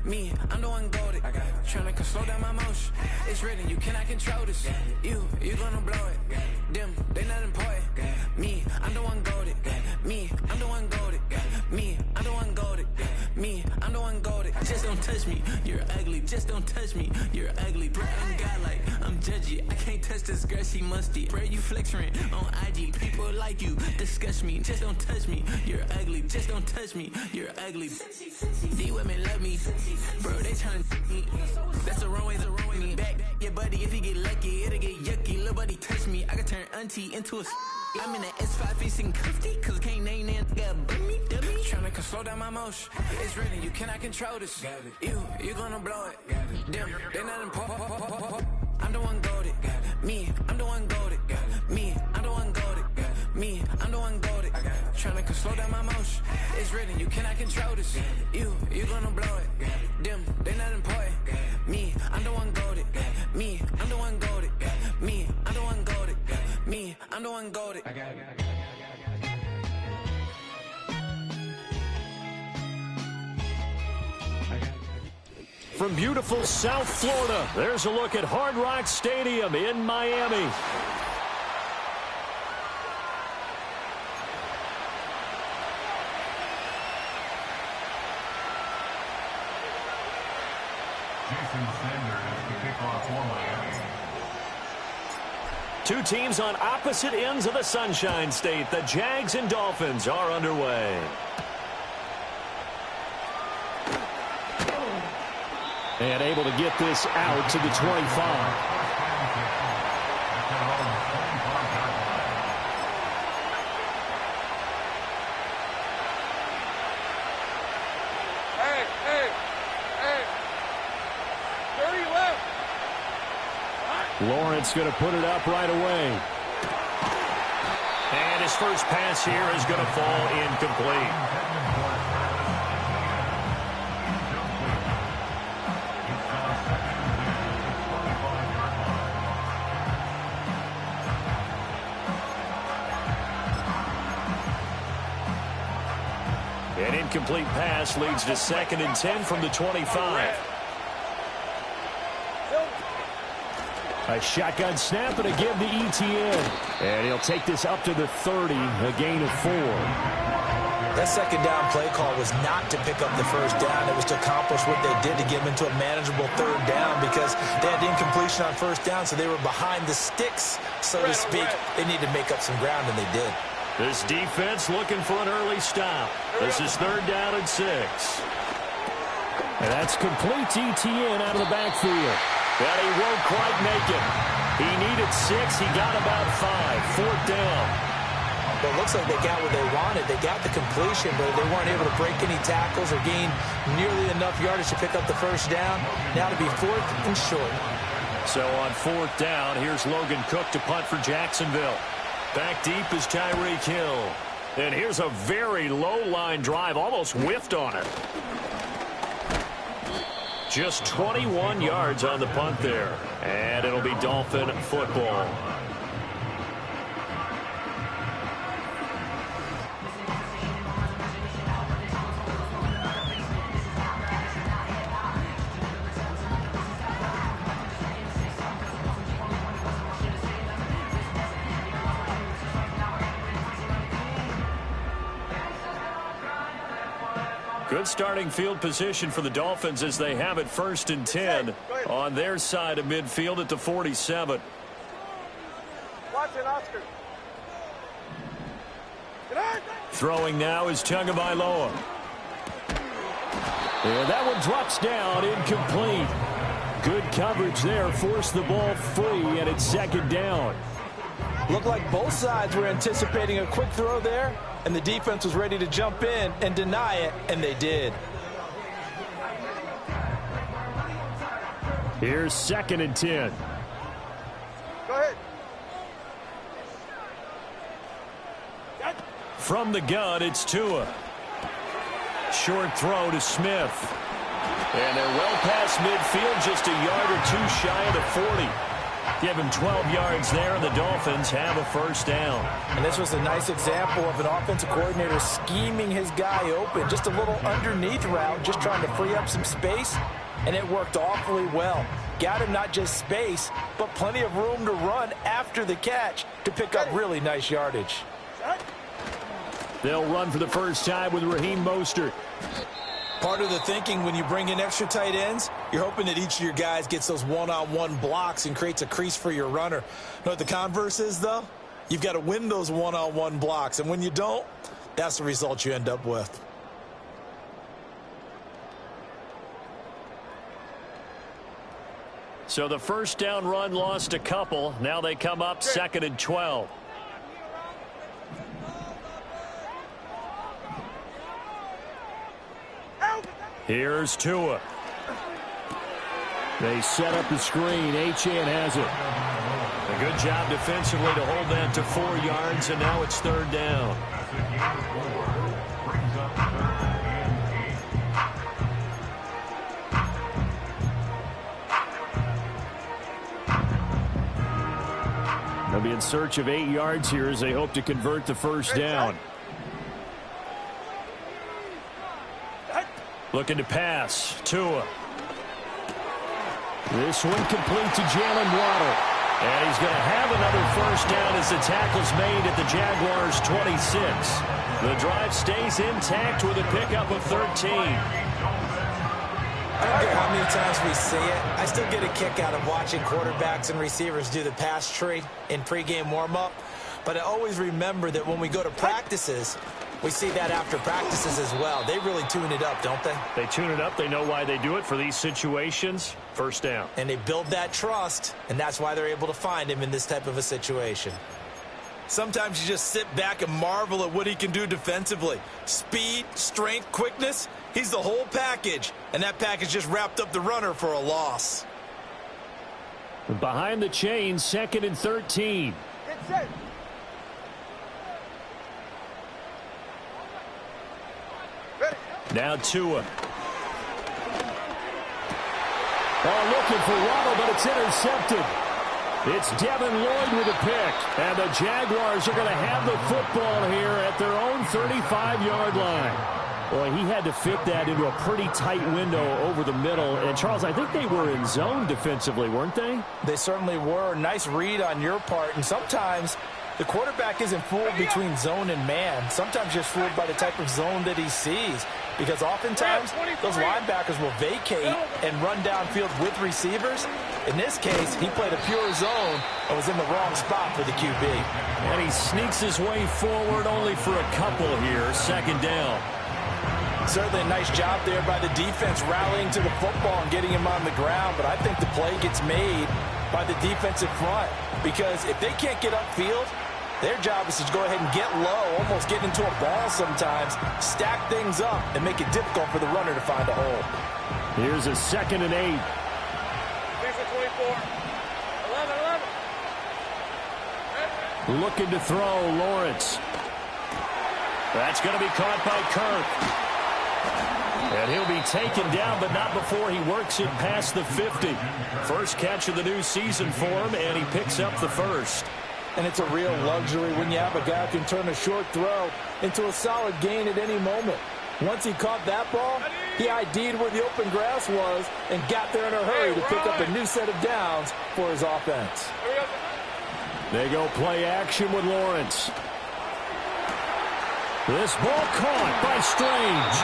Me, I'm the one goaded. Tryna slow down my motion. It's written, you cannot control this. You gonna blow it. Them, they not important. Me, I'm the one goaded. Me, I'm the one goaded. Me, I'm the one goaded. Me, I'm the one goaded. Just don't touch me, you're ugly. Just don't touch me, you're ugly. Bro, I'm godlike, I'm judgy. I can't touch this girl, she musty. Bro, you flexing on IG. People like you disgust me. Just don't touch me, you're ugly. Just don't touch me, you're ugly. These women love me, bro, they tryna me. That's the wrong way, me. Back your buddy, if he get lucky, it'll get yucky. Little buddy touch me, I can turn auntie into a I'm in that S5 facing cuffy, cause I can't name that got me, dummy. Tryna slow down my motion. It's written, you cannot control this. You gonna blow it. Them, they not important. I'm the one goaded. Me, I'm the one goaded. Me, I'm the one goaded. Me, I'm the one goaded. Tryna slow down my motion. It's written, you cannot control this. You gonna blow it. Them, they not important. Me, I'm the one goaded. Me, I'm the one goaded. Me, I'm the one goaded. Me, I'm the one goaded. From beautiful South Florida, there's a look at Hard Rock Stadium in Miami. Two teams on opposite ends of the Sunshine State. The Jags and Dolphins are underway. And able to get this out to the 25. Lawrence going to put it up right away. And his first pass here is going to fall incomplete. An incomplete pass leads to 2nd and 10 from the 25. A shotgun snap and a give to ETN. And he'll take this up to the 30, a gain of 4. That second down play call was not to pick up the first down. It was to accomplish what they did to get them into a manageable 3rd down because they had incompletion on first down, so they were behind the sticks, so to speak. They needed to make up some ground, and they did. This defense looking for an early stop. This is 3rd down and 6. And that's complete to ETN out of the backfield. But he won't quite make it. He needed 6. He got about 5. 4th down. Well, it looks like they got what they wanted. They got the completion, but they weren't able to break any tackles or gain nearly enough yardage to pick up the first down. Now to be 4th and short. So on 4th down, here's Logan Cook to punt for Jacksonville. Back deep is Tyreek Hill. And here's a very low line drive. Almost whiffed on it. Just 21 yards on the punt there. And it'll be Dolphin football. Good starting field position for the Dolphins as they have it 1st and 10 on their side of midfield at the 47. Watch it, Oscar. Throwing now is Tagovailoa. And that one drops down, incomplete. Good coverage there, forced the ball free, and it's 2nd down. Looked like both sides were anticipating a quick throw there, and the defense was ready to jump in and deny it, and they did. Here's 2nd and 10. Go ahead. From the gun, it's Tua. Short throw to Smith. And they're well past midfield, just a yard or two shy of the 40. Give him 12 yards there, and the Dolphins have a first down. And this was a nice example of an offensive coordinator scheming his guy open. Just a little underneath route, just trying to free up some space, and it worked awfully well. Got him not just space, but plenty of room to run after the catch to pick up really nice yardage. They'll run for the first time with Raheem Mostert. Part of the thinking when you bring in extra tight ends, you're hoping that each of your guys gets those one-on-one blocks and creates a crease for your runner. You know what the converse is, though? You've got to win those one-on-one blocks, and when you don't, that's the result you end up with. So the first down run lost a couple. Now they come up 2nd and 12. Here's Tua. They set up the screen. Achane has it. A good job defensively to hold that to 4 yards, and now it's 3rd down. They'll be in search of 8 yards here as they hope to convert the first down. Looking to pass. Tua. This one complete to Jalen Waddle. And he's going to have another first down as the tackle's made at the Jaguars' 26. The drive stays intact with a pickup of 13. I don't care how many times we see it. I still get a kick out of watching quarterbacks and receivers do the pass tree in pregame warm-up. But I always remember that when we go to practices, we see that after practices as well. They really tune it up, don't they? They tune it up. They know why they do it for these situations. First down. And they build that trust, and that's why they're able to find him in this type of a situation. Sometimes you just sit back and marvel at what he can do defensively. Speed, strength, quickness. He's the whole package, and that package just wrapped up the runner for a loss. Behind the chain, 2nd and 13. Get set. Now Tua. Oh, looking for Waddle, but it's intercepted. It's Devin Lloyd with a pick. And the Jaguars are going to have the football here at their own 35-yard line. Boy, he had to fit that into a pretty tight window over the middle. And, Charles, I think they were in zone defensively, weren't they? They certainly were. Nice read on your part. And sometimes the quarterback isn't fooled between zone and man. Sometimes just fooled by the type of zone that he sees. Because oftentimes those linebackers will vacate and run downfield with receivers. In this case, he played a pure zone and was in the wrong spot for the QB. And he sneaks his way forward only for a couple here. 2nd down. Certainly a nice job there by the defense rallying to the football and getting him on the ground. But I think the play gets made by the defensive front. Because if they can't get upfield, their job is to go ahead and get low, almost get into a ball sometimes, stack things up, and make it difficult for the runner to find a hole. Here's a 2nd and 8. 24. 11. Looking to throw, Lawrence. That's going to be caught by Kirk. And he'll be taken down, but not before he works it past the 50. First catch of the new season for him, and he picks up the first. And it's a real luxury when you have a guy who can turn a short throw into a solid gain at any moment. Once he caught that ball, he ID'd where the open grass was and got there in a hurry to pick up a new set of downs for his offense. They go play action with Lawrence. This ball caught by Strange.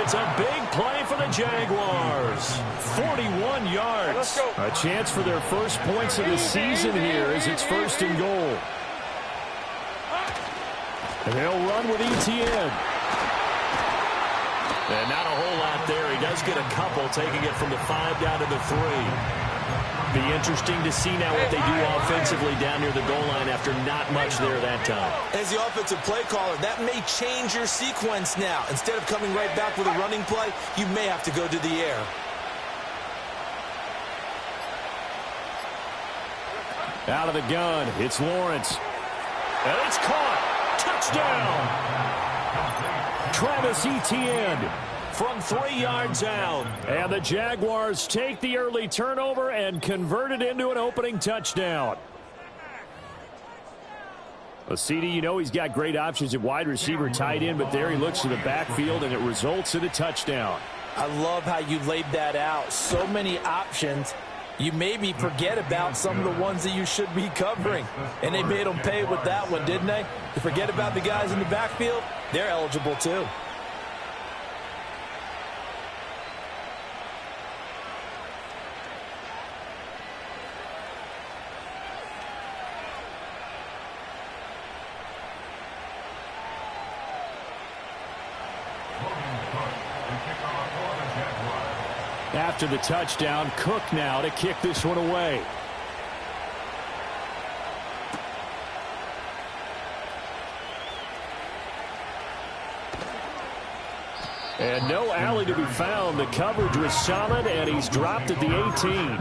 It's a big play for the Jaguars. 41 yards. A chance for their first points of the season here as it's 1st and goal. And they'll run with Etienne. And not a whole lot there. He does get a couple, taking it from the 5 down to the 3. Be interesting to see now what they do offensively down near the goal line after not much there that time. As the offensive play caller, that may change your sequence now. Instead of coming right back with a running play, you may have to go to the air. Out of the gun, it's Lawrence. And it's caught. Touchdown. Travis Etienne. from 3 yards out. And the Jaguars take the early turnover and convert it into an opening touchdown. Well, CD, you know he's got great options at wide receiver, tight end, but there he looks to the backfield, and it results in a touchdown. I love how you laid that out. So many options. You maybe forget about some of the ones that you should be covering. And they made them pay with that one, didn't they? You forget about the guys in the backfield, they're eligible too. After the touchdown, Cook now to kick this one away. And no alley to be found. The coverage was solid, and he's dropped at the 18.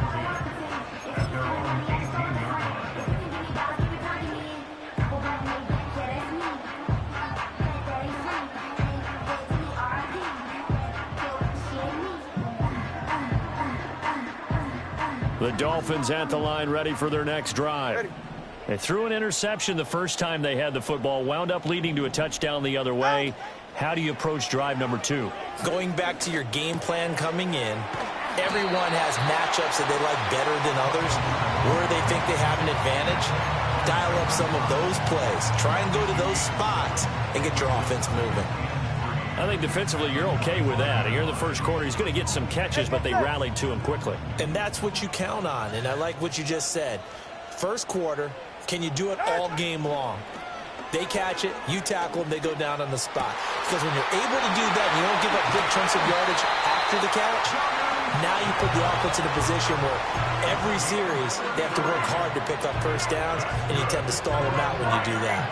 The Dolphins at the line, ready for their next drive. They threw an interception the first time they had the football, wound up leading to a touchdown the other way. How do you approach drive number 2? Going back to your game plan coming in, everyone has matchups that they like better than others. Where they think they have an advantage, dial up some of those plays. Try and go to those spots and get your offense moving. I think defensively you're okay with that. Here in the first quarter, he's going to get some catches, but they rallied to him quickly. And that's what you count on, and I like what you just said. First quarter, can you do it all game long? They catch it, you tackle them, they go down on the spot. Because when you're able to do that, you don't give up big chunks of yardage after the catch. Now you put the offense in a position where every series they have to work hard to pick up first downs, and you tend to stall them out when you do that.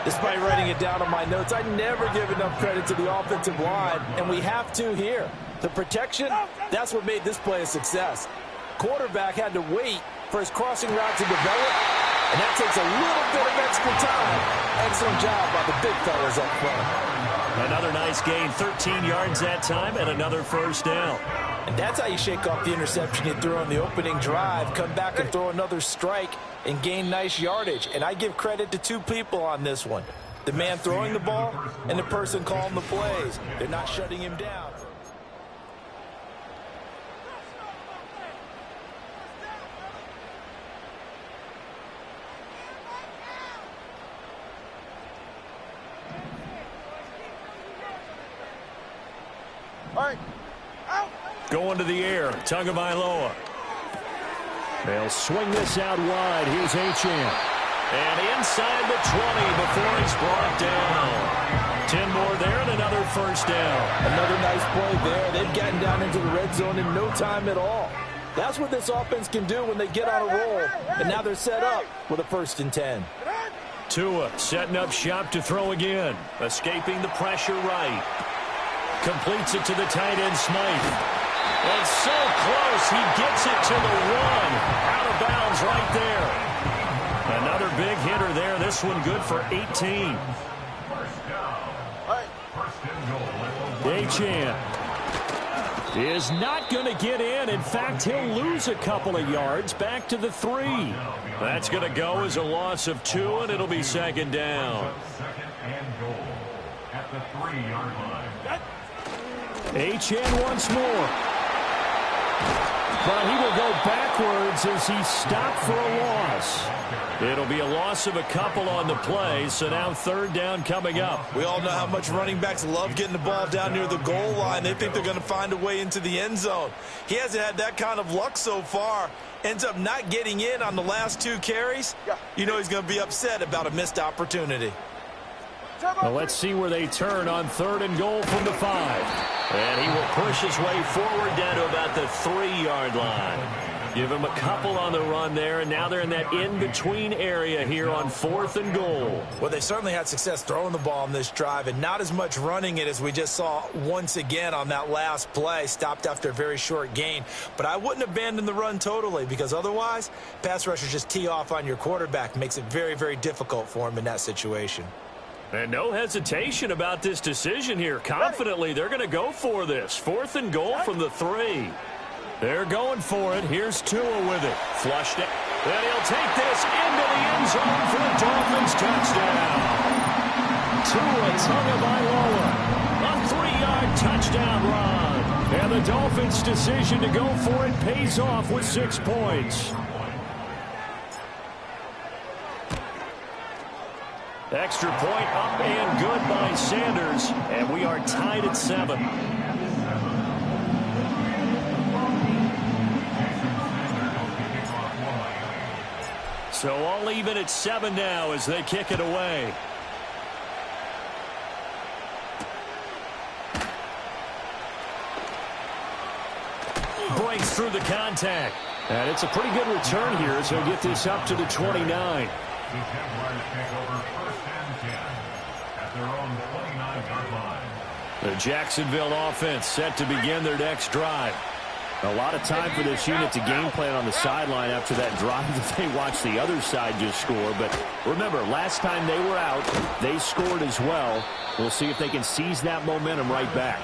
Despite writing it down on my notes, I never give enough credit to the offensive line, and we have to here. The protection, that's what made this play a success. Quarterback had to wait for his crossing route to develop, and that takes a little bit of extra time. Excellent job by the big fellas up front. Another nice gain, 13 yards that time, and another first down. And that's how you shake off the interception you threw on the opening drive, come back and throw another strike and gain nice yardage. And I give credit to 2 people on this one. The man throwing the ball and the person calling the plays. They're not shutting him down. All right. Going to the air, Tagovailoa. They'll swing this out wide. Here's Achane. And inside the 20 before he's brought down. 10 more there and another first down. Another nice play there. They've gotten down into the red zone in no time at all. That's what this offense can do when they get on a roll. And now they're set up with a 1st and 10. Tua setting up shop to throw again. Escaping the pressure right. Completes it to the tight end, Smythe. And so close, he gets it to the 1. Out of bounds right there. Another big hitter there. This one good for 18. Achane is not going to get in. In fact, he'll lose a couple of yards back to the 3. That's going to go as a loss of 2, and it'll be 2nd down. At the 3-yard line. Achane once more. But he will go backwards as he stopped for a loss. It'll be a loss of a couple on the play, so now 3rd down coming up. We all know how much running backs love getting the ball down near the goal line. They think they're going to find a way into the end zone. He hasn't had that kind of luck so far. Ends up not getting in on the last 2 carries. You know he's going to be upset about a missed opportunity. Well, let's see where they turn on 3rd and goal from the 5. And he will push his way forward down to about the 3-yard line. Give him a couple on the run there, and now they're in that in-between area here on 4th and goal. Well, they certainly had success throwing the ball on this drive, and not as much running it as we just saw once again on that last play. Stopped after a very short gain. But I wouldn't abandon the run totally, because otherwise, pass rushers just tee off on your quarterback. Makes it very, very difficult for him in that situation. And no hesitation about this decision here. Confidently, they're going to go for this. 4th and goal from the 3. They're going for it. Here's Tua with it. Flushed it. And he'll take this into the end zone for the Dolphins touchdown. Tua Tagovailoa. A 3-yard touchdown run. And the Dolphins' decision to go for it pays off with 6 points. Extra point up and good by Sanders. And we are tied at 7. So all even at 7 now as they kick it away. Breaks through the contact. And it's a pretty good return here as he'll get this up to the 29. The Jaguars take over 1st and 10 at their own 29-yard line. The Jacksonville offense set to begin their next drive. A lot of time for this unit to game plan on the sideline after that drive that they watched the other side just score. But remember, last time they were out, they scored as well. We'll see if they can seize that momentum right back.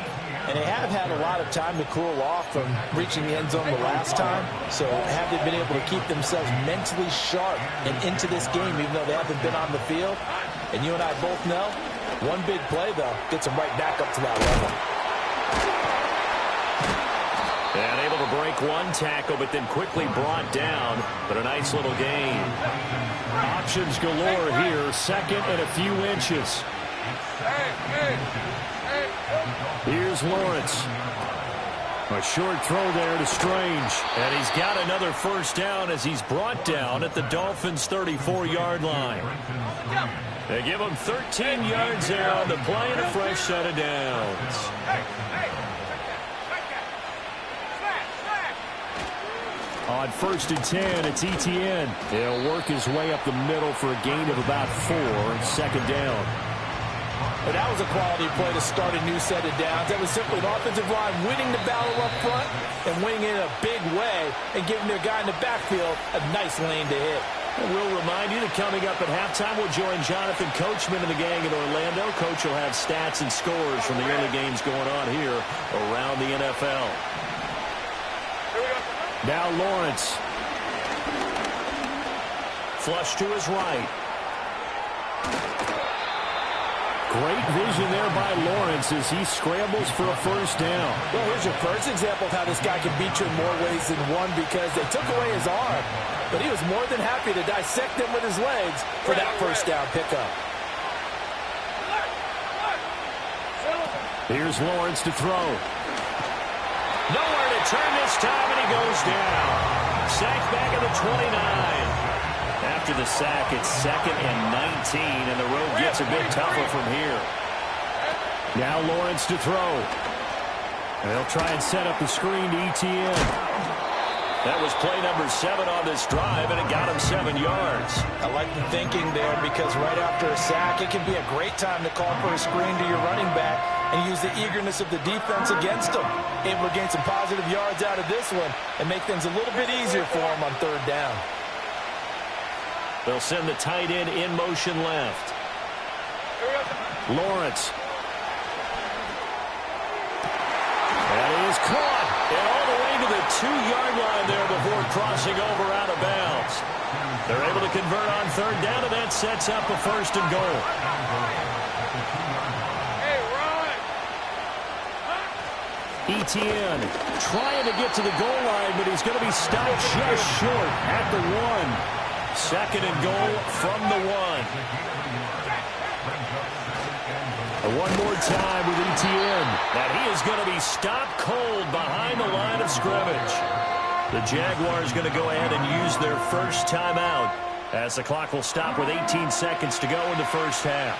And they have had a lot of time to cool off from reaching the end zone the last time. So have they been able to keep themselves mentally sharp and into this game, even though they haven't been on the field? And you and I both know, one big play, though, gets them right back up to that level. And able to break one tackle, but then quickly brought down. But a nice little gain. Options galore here. 2nd and a few inches. Here's Lawrence. A short throw there to Strange. And he's got another 1st down as he's brought down at the Dolphins' 34-yard line. They give him 13 yards there on the play and a fresh set of downs. On 1st and 10, it's Etienne. He'll work his way up the middle for a gain of about 4. 2nd down. But that was a quality play to start a new set of downs. That was simply an offensive line winning the battle up front and winning it in a big way and giving their guy in the backfield a nice lane to hit. And we'll remind you that coming up at halftime, we'll join Jonathan Coachman and the gang in Orlando. Coach will have stats and scores from the early games going on here around the NFL. Now Lawrence. Flush to his right. Great vision there by Lawrence as he scrambles for a 1st down. Well, here's your first example of how this guy can beat you in more ways than one, because they took away his arm, but he was more than happy to dissect them with his legs for that 1st down pickup. Here's Lawrence to throw. Nowhere to turn this time, and he goes down. Sacked back at the 29. After the sack, it's 2nd and 19, and the road gets a bit tougher from here. Now Lawrence to throw. And they'll try and set up the screen to Etienne. That was play number 7 on this drive, and it got him 7 yards. I like the thinking there, because right after a sack, it can be a great time to call for a screen to your running back and use the eagerness of the defense against him. Able to gain some positive yards out of this one and make things a little bit easier for him on 3rd down. They'll send the tight end in motion left. Lawrence. That is caught. And all the way to the 2-yard line there before crossing over out of bounds. They're able to convert on 3rd down, and that sets up a 1st and goal. Etienne trying to get to the goal line, but he's going to be stopped just short at the 1. 2nd and goal from the 1. And one more time with Etienne. And he is going to be stopped cold behind the line of scrimmage. The Jaguars going to go ahead and use their 1st timeout as the clock will stop with 18 seconds to go in the 1st half.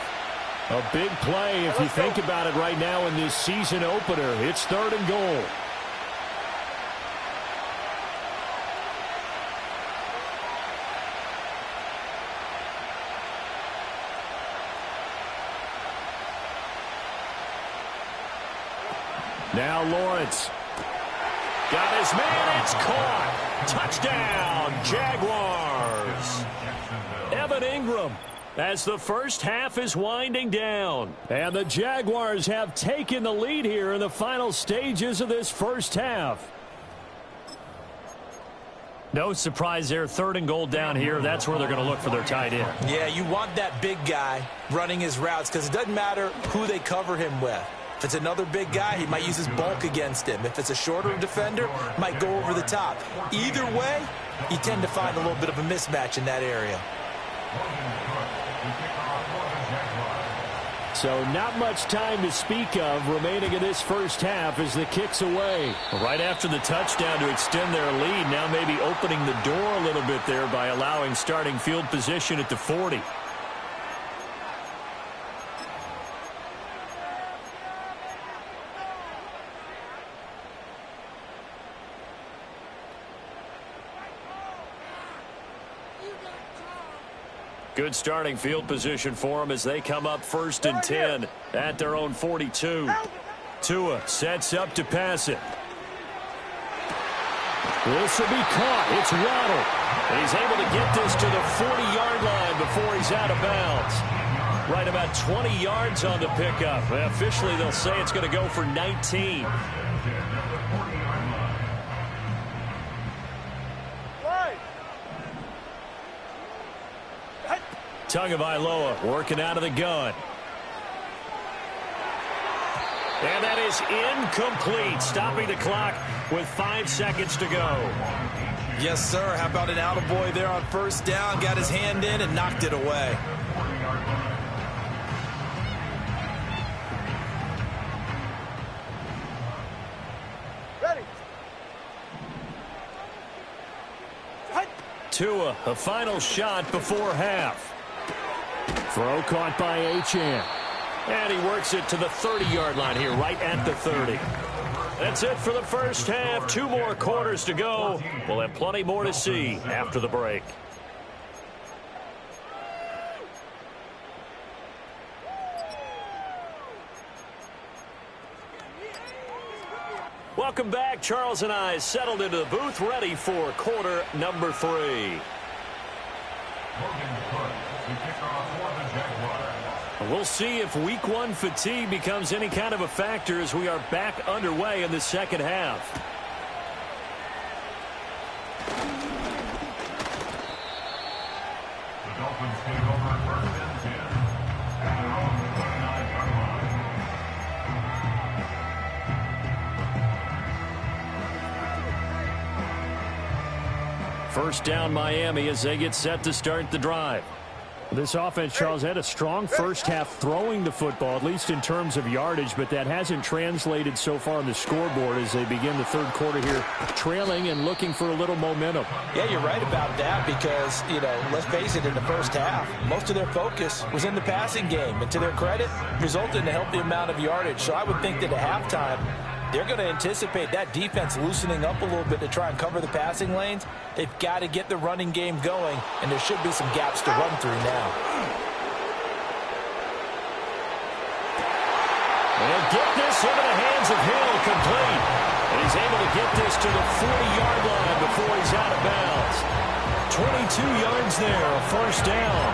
A big play if you think about it right now in this season opener. It's 3rd and goal. Now Lawrence. Got his man. It's caught. Touchdown, Jaguars. Evan Ingram as the first half is winding down. And the Jaguars have taken the lead here in the final stages of this first half. No surprise there, 3rd and goal down here. That's where they're going to look for their tight end. Yeah, you want that big guy running his routes because it doesn't matter who they cover him with. If it's another big guy, he might use his bulk against him. If it's a shorter defender, might go over the top. Either way, you tend to find a little bit of a mismatch in that area. So not much time to speak of remaining in this first half as the kick's away. Right after the touchdown to extend their lead, now maybe opening the door a little bit there by allowing starting field position at the 40. Good starting field position for them as they come up 1st and 10 at their own 42. Tua sets up to pass it. This will be caught. It's Waddle. And he's able to get this to the 40-yard line before he's out of bounds. Right about 20 yards on the pickup. Officially, they'll say it's going to go for 19. Tagovailoa working out of the gun. And that is incomplete, stopping the clock with 5 seconds to go. Yes, sir. How about an attaboy there on 1st down? Got his hand in and knocked it away. Ready. Tua, a final shot before half. Throw caught by Achane. And he works it to the 30-yard line here, right at the 30. That's it for the first half. 2 more quarters to go. We'll have plenty more to see after the break. Welcome back. Charles and I settled into the booth, ready for quarter number 3. We'll see if week 1 fatigue becomes any kind of a factor as we are back underway in the second half. The Dolphins take over 1st and 10 at their own 29-yard line. First down Miami as they get set to start the drive. This offense, Charles, had a strong first half throwing the football, at least in terms of yardage, but that hasn't translated so far on the scoreboard as they begin the 3rd quarter here, trailing and looking for a little momentum. Yeah, you're right about that because, let's face it, in the first half, most of their focus was in the passing game, and to their credit, resulted in a healthy amount of yardage. So I would think that at halftime, they're going to anticipate that defense loosening up a little bit to try and cover the passing lanes. They've got to get the running game going, and there should be some gaps to run through now. And get this into the hands of Hill, complete. And he's able to get this to the 40-yard line before he's out of bounds. 22 yards there, a first down.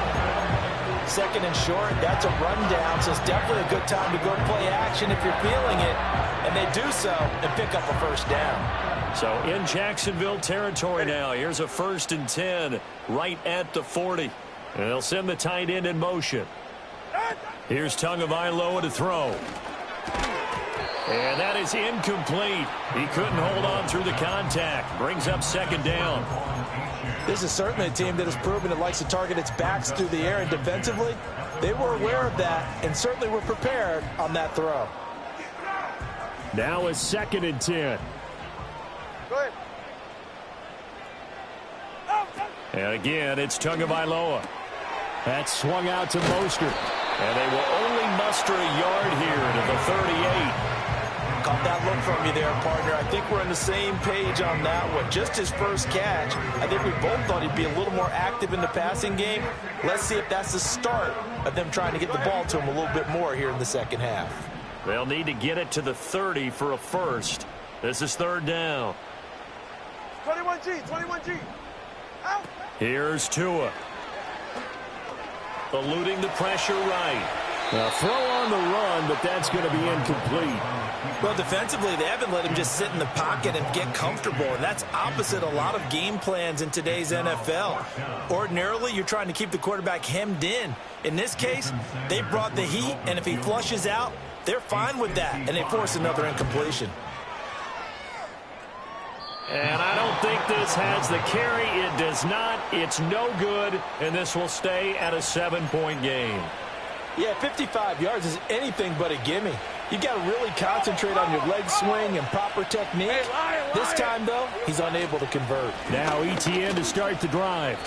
2nd and short, that's a rundown, so it's definitely a good time to go play action if you're feeling it. And they do so and pick up a first down. So in Jacksonville territory now. Here's a 1st and 10 right at the 40. And they'll send the tight end in motion. Here's Tagovailoa to throw. And that is incomplete. He couldn't hold on through the contact. Brings up 2nd down. This is certainly a team that has proven it likes to target its backs through the air, and defensively, they were aware of that and certainly were prepared on that throw. Now a 2nd and 10. Go ahead. And again, it's Tagovailoa. That's swung out to Mostert. And they will only muster a yard here to the 38. Caught that look from you there, partner. I think we're on the same page on that one. Just his first catch, I think we both thought he'd be a little more active in the passing game. Let's see if that's the start of them trying to get the ball to him a little bit more here in the second half. They'll need to get it to the 30 for a first. This is 3rd down. 21G, 21G. Out. Here's Tua. eluding the pressure right. Now throw on the run, but that's going to be incomplete. Well, defensively, they haven't let him just sit in the pocket and get comfortable, and that's opposite a lot of game plans in today's NFL. Ordinarily, you're trying to keep the quarterback hemmed in. In this case, they brought the heat, and if he flushes out, they're fine with that, and they force another incompletion. And I don't think this has the carry. It does not. It's no good, and this will stay at a 7-point game. Yeah, 55 yards is anything but a gimme. You got to really concentrate on your leg swing and proper technique. This time, though, he's unable to convert. Now ETN to start the drive.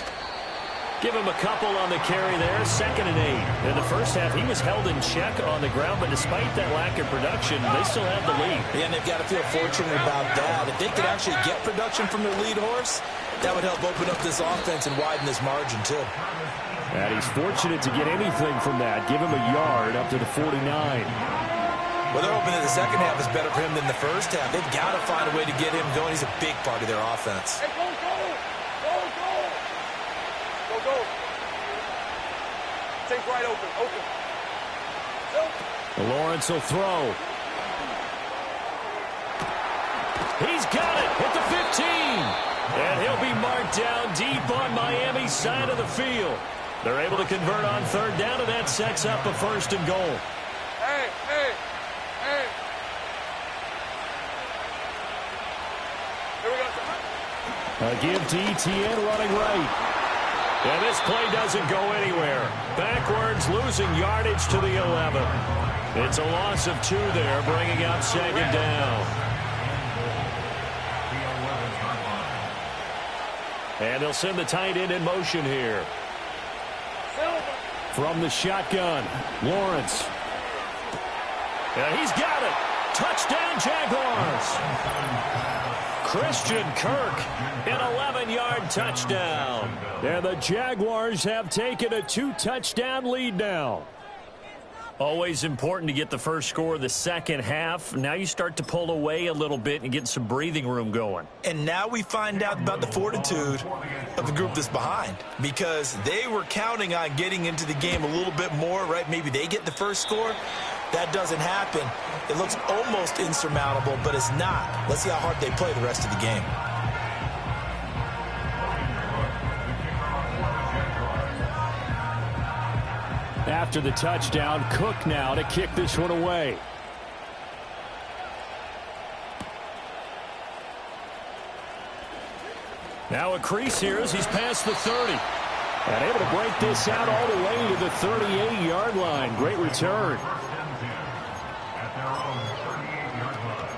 Give him a couple on the carry there, 2nd and 8. In the first half, he was held in check on the ground, but despite that lack of production, they still have the lead. Yeah, and they've got to feel fortunate about that. If they could actually get production from their lead horse, that would help open up this offense and widen this margin, too. And he's fortunate to get anything from that. Give him a yard up to the 49. Well, they're hoping that the second half is better for him than the first half. They've got to find a way to get him going. He's a big part of their offense. Hey, go, go! Go, go! Go, go! Take right open, open. Go. Lawrence will throw. He's got it at the 15. And he'll be marked down deep on Miami's side of the field. They're able to convert on 3rd down, and that sets up a 1st and goal. Hey, hey, hey. Here we go. A give to ETN running right. And this play doesn't go anywhere. Backwards, losing yardage to the 11. It's a loss of 2 there, bringing up 2nd down. And they'll send the tight end in motion here. From the shotgun, Lawrence. And he's got it. Touchdown, Jaguars. Christian Kirk, an 11-yard touchdown. And the Jaguars have taken a 2-touchdown lead now. Always important to get the first score of the second half. Now you start to pull away a little bit and get some breathing room going. And now we find out about the fortitude of the group that's behind, because they were counting on getting into the game a little bit more, right? Maybe they get the first score. That doesn't happen. It looks almost insurmountable, but it's not. Let's see how hard they play the rest of the game. After the touchdown, Cook now to kick this one away. Now a crease here as he's past the 30. And able to break this out all the way to the 38-yard line. Great return. At their own 38-yard line.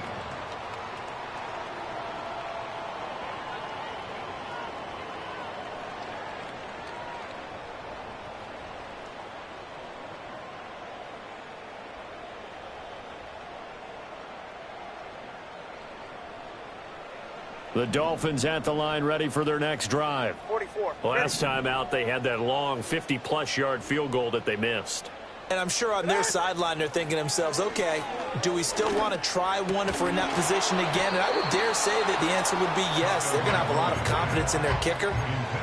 The Dolphins at the line, ready for their next drive. 44. Last time out, they had that long 50-plus yard field goal that they missed. And I'm sure on their sideline they're thinking to themselves, okay, do we still want to try one if we're in that position again? And I would dare say that the answer would be yes. They're going to have a lot of confidence in their kicker.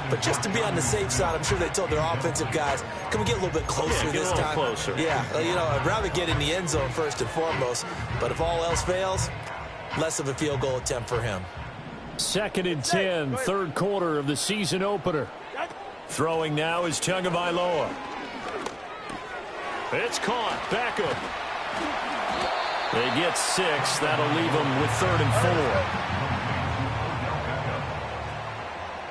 But just to be on the safe side, I'm sure they told their offensive guys, can we get a little bit closer this time? Closer. Yeah, I'd rather get in the end zone first and foremost. But if all else fails, less of a field goal attempt for him. 2nd and 10, 3rd quarter of the season opener. Throwing now is Tagovailoa. It's caught. Beckham. They get 6. That'll leave them with 3rd and 4.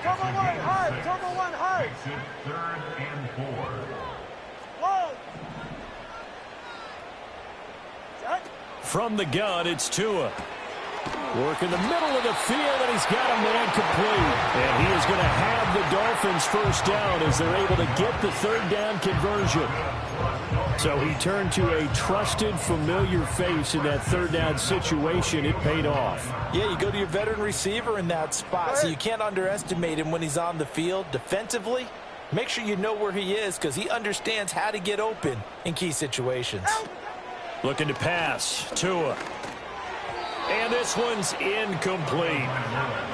Turbo 1 hard. Turbo 1 hard. Makes it 3rd and 4. Whoa. From the gun, it's Tua. Work in the middle of the field, and he's got a man complete. And he is going to have the Dolphins first down as they're able to get the 3rd down conversion. So he turned to a trusted, familiar face in that 3rd down situation. It paid off. Yeah, you go to your veteran receiver in that spot, so you can't underestimate him when he's on the field. Defensively, make sure you know where he is because he understands how to get open in key situations. Looking to pass. Tua. And this one's incomplete.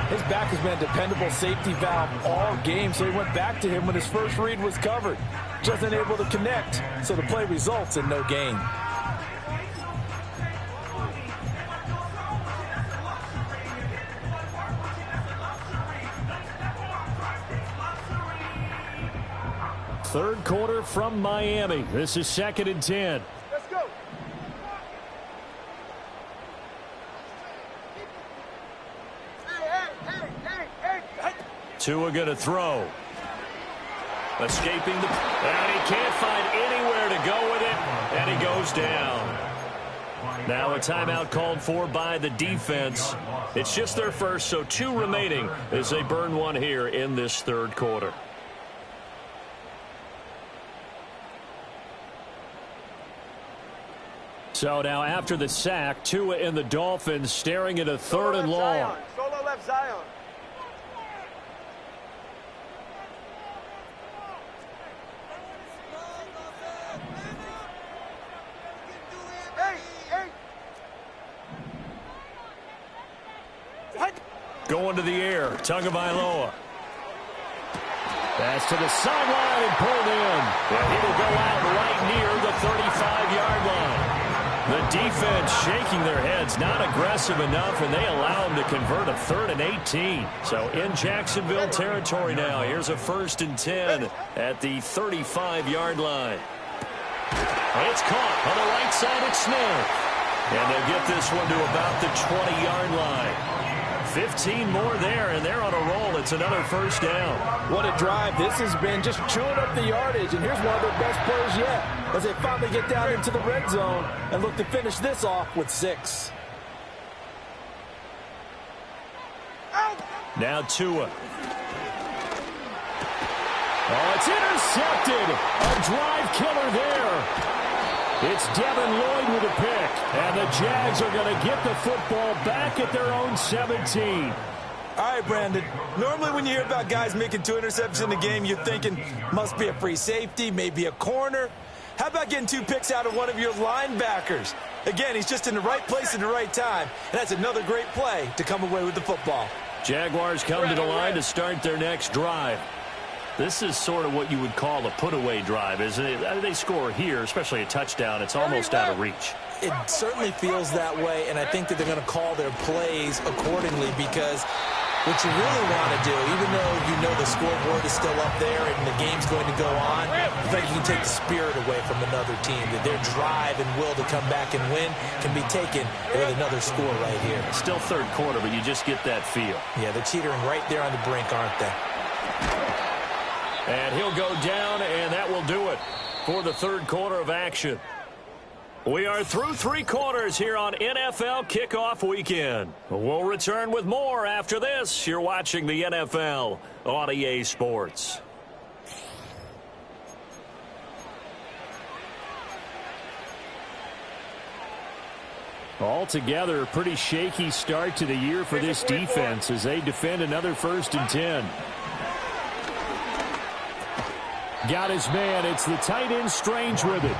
His back has been a dependable safety valve all game, so he went back to him when his first read was covered. Just unable to connect, so the play results in no gain. Third quarter from Miami. This is 2nd and 10. Let's go. Hey. Tua going to throw. Escaping the... And he can't find anywhere to go with it. And he goes down. Now a timeout called for by the defense. It's just their first, so 2 remaining as they burn one here in this third quarter. So now after the sack, Tua and the Dolphins staring at a 3rd and long. Solo left Zion. Going to the air, Tagovailoa. Pass to the sideline and pulled in. And he will go out right near the 35-yard line. The defense shaking their heads, not aggressive enough, and they allow him to convert a 3rd and 18. So in Jacksonville territory now. Here's a 1st and 10 at the 35-yard line. And it's caught on the right side at Smith. And they'll get this one to about the 20-yard line. 15 more there, and they're on a roll. It's another 1st down. What a drive this has been, just chewing up the yardage, and here's one of their best plays yet as they finally get down into the red zone and look to finish this off with 6. Now Tua. Oh, it's intercepted. A drive killer there. It's Devin Lloyd with a pick, and the Jags are going to get the football back at their own 17. All right, Brandon. Normally when you hear about guys making 2 interceptions in a game, you're thinking must be a free safety, maybe a corner. How about getting 2 picks out of one of your linebackers? Again, he's just in the right place at the right time, and that's another great play to come away with the football. Jaguars come to the line to start their next drive. This is sort of what you would call a put-away drive, isn't it? They score here, especially a touchdown. It's almost out of reach. It certainly feels that way, and I think that they're going to call their plays accordingly because what you really want to do, even though you know the scoreboard is still up there and the game's going to go on, I think you can take the spirit away from another team, that their drive and will to come back and win can be taken with another score right here. Still third quarter, but you just get that feel. Yeah, they're teetering right there on the brink, aren't they? And he'll go down, and that will do it for the third quarter of action. We are through 3 quarters here on NFL Kickoff Weekend. We'll return with more after this. You're watching the NFL on EA Sports. Altogether, a pretty shaky start to the year for this defense as they defend another 1st and 10. Got his man. It's the tight end Strange with it.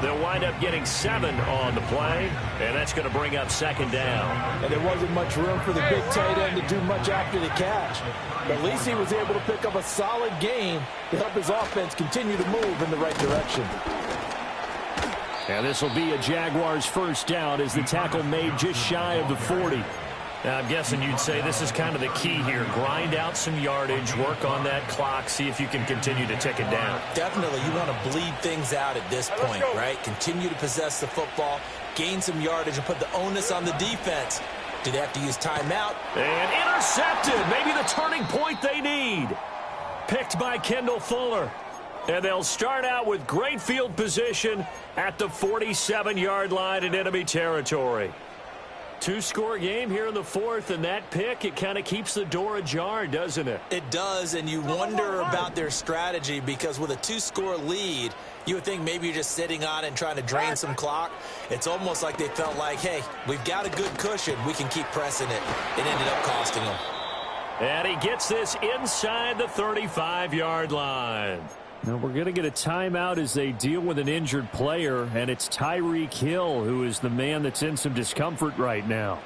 They'll wind up getting 7 on the play, and that's going to bring up 2nd down. And there wasn't much room for the big tight end to do much after the catch. But at least he was able to pick up a solid gain to help his offense continue to move in the right direction. And this will be a Jaguars 1st down as the tackle made just shy of the 40. Now, I'm guessing you'd say this is kind of the key here. Grind out some yardage, work on that clock, see if you can continue to tick it down. Definitely. You want to bleed things out at this point, right? Continue to possess the football, gain some yardage, and put the onus on the defense. Do they have to use timeout? And intercepted. Maybe the turning point they need. Picked by Kendall Fuller. And they'll start out with great field position at the 47-yard line in enemy territory. 2-score game here in the 4th, and that pick, it kind of keeps the door ajar, doesn't it? It does, and you wonder about their strategy because with a 2-score lead, you would think maybe you're just sitting on it and trying to drain some clock. It's almost like they felt like, hey, we've got a good cushion. We can keep pressing it. It ended up costing them. And he gets this inside the 35-yard line. Now we're going to get a timeout as they deal with an injured player, and it's Tyreek Hill who is the man that's in some discomfort right now.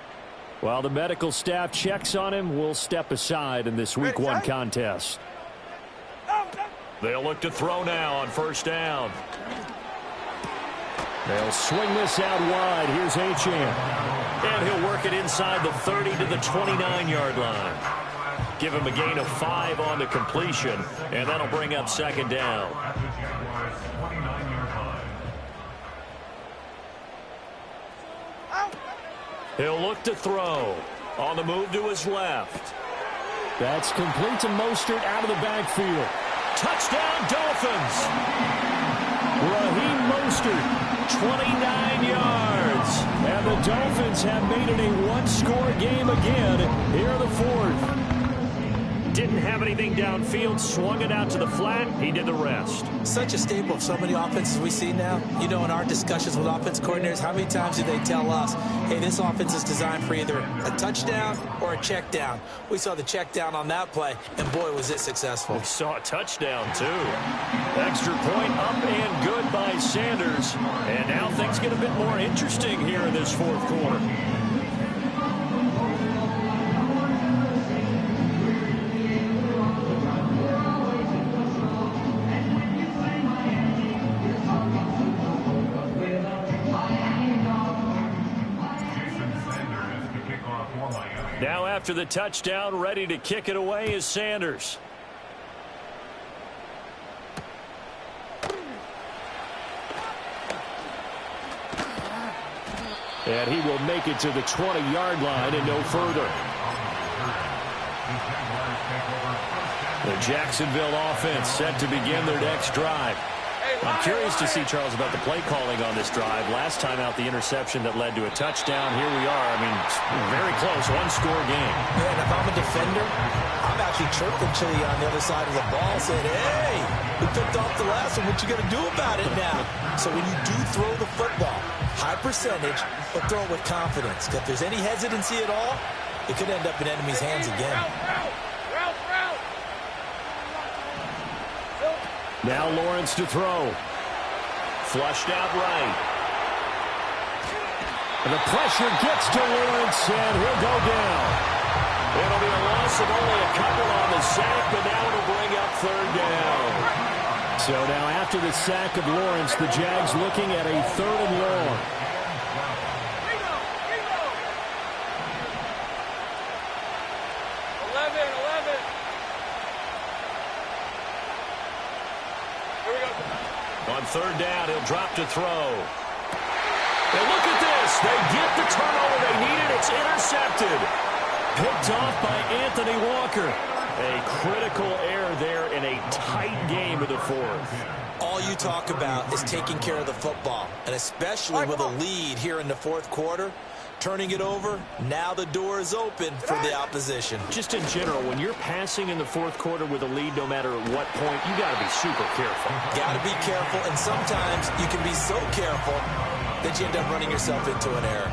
While the medical staff checks on him, we'll step aside in this Week 1 contest. They'll look to throw now on first down. They'll swing this out wide. Here's Achane. And he'll work it inside the 30 to the 29-yard line. Give him a gain of 5 on the completion, and that'll bring up second down. He'll look to throw. On the move to his left. That's complete to Mostert out of the backfield. Touchdown, Dolphins! Raheem Mostert, 29 yards. And the Dolphins have made it a one-score game again here in the fourth. Didn't have anything downfield, swung it out to the flat. He did the rest. Such a staple of so many offenses we see now. You know, in our discussions with offense coordinators, how many times do they tell us, hey, this offense is designed for either a touchdown or a check down? We saw the check down on that play, and boy, was it successful. We saw a touchdown, too. Extra point up and good by Sanders. And now things get a bit more interesting here in this fourth quarter. Now after the touchdown, ready to kick it away is Sanders. And he will make it to the 20-yard line and no further. The Jacksonville offense set to begin their next drive. I'm curious to see, Charles, about the play calling on this drive. Last time out, the interception that led to a touchdown. Here we are. I mean, very close, one-score game. Yeah, and if I'm a defender, I'm actually chirping to you on the other side of the ball, saying, hey, we picked off the last one. What you going to do about it now? So when you do throw the football, high percentage, but throw it with confidence. Because if there's any hesitancy at all, it could end up in enemy's hands again. Now Lawrence to throw. Flushed out right. And the pressure gets to Lawrence, and he'll go down. It'll be a loss of only a couple on the sack, but now it'll bring up third down. So now after the sack of Lawrence, the Jags looking at a 3rd and long. On third down, he'll drop to throw. And look at this. They get the turnover they needed. It's intercepted. Picked off by Anthony Walker. A critical error there in a tight game of the fourth. All you talk about is taking care of the football, and especially with a lead here in the fourth quarter. Turning it over, now the door is open for the opposition. Just in general, when you're passing in the fourth quarter with a lead, no matter at what point, you got to be super careful. Got to be careful, and sometimes you can be so careful that you end up running yourself into an error.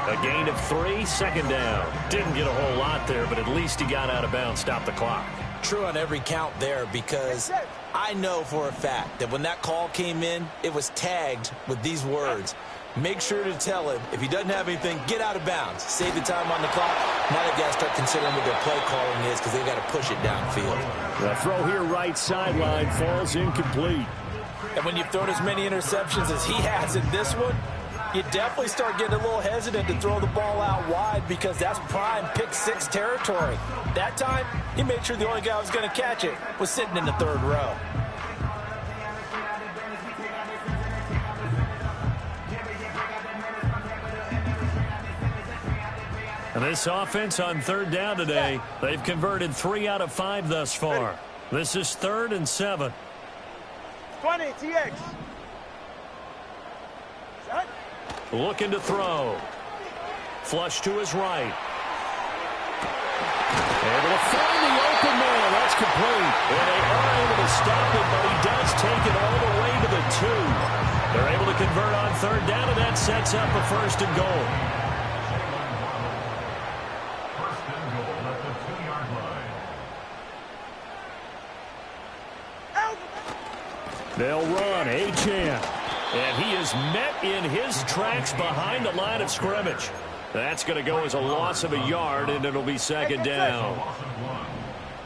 A gain of 3, second down. Didn't get a whole lot there, but at least he got out of bounds, stopped the clock. True on every count there, because I know for a fact that when that call came in, it was tagged with these words. Make sure to tell him, if he doesn't have anything, get out of bounds. Save the time on the clock. Now they've got to start considering what their play calling is, because they've got to push it downfield. The throw here right sideline falls incomplete. And when you've thrown as many interceptions as he has in this one, you definitely start getting a little hesitant to throw the ball out wide, because that's prime pick 6 territory. That time, he made sure the only guy who was going to catch it was sitting in the 3rd row. And this offense on third down today, they've converted 3 out of 5 thus far. This is 3rd and 7. 20, TX. Set. Looking to throw. Flush to his right. Able to find the open man. That's complete. And they are able to stop it, but he does take it all the way to the 2. They're able to convert on third down, and that sets up a 1st and goal. They'll run Achane. And he is met in his tracks behind the line of scrimmage. That's going to go as a loss of a yard, and it'll be second down. Loss of 1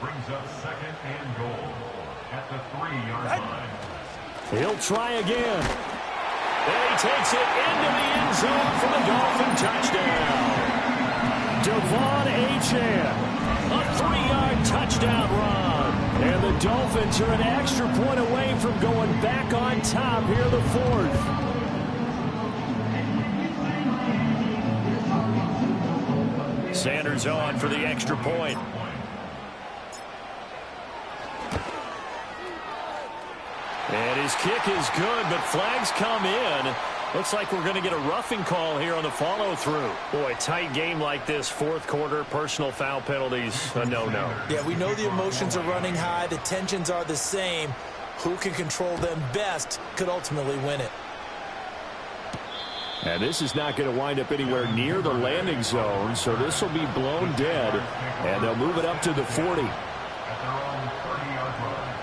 brings up second and goal at the 3-yard line. He'll try again. And he takes it into the end zone for the Dolphin touchdown. Devon Achane, a 3-yard touchdown run. And the Dolphins are an extra point away from going back on top here in the fourth. Sanders on for the extra point. And his kick is good, but flags come in. Looks like we're going to get a roughing call here on the follow-through. Boy, tight game like this, fourth quarter, personal foul penalties, a no-no. Yeah, we know the emotions are running high. The tensions are the same. Who can control them best could ultimately win it. And this is not going to wind up anywhere near the landing zone, so this will be blown dead. And they'll move it up to the 40. At their own 30-yard line.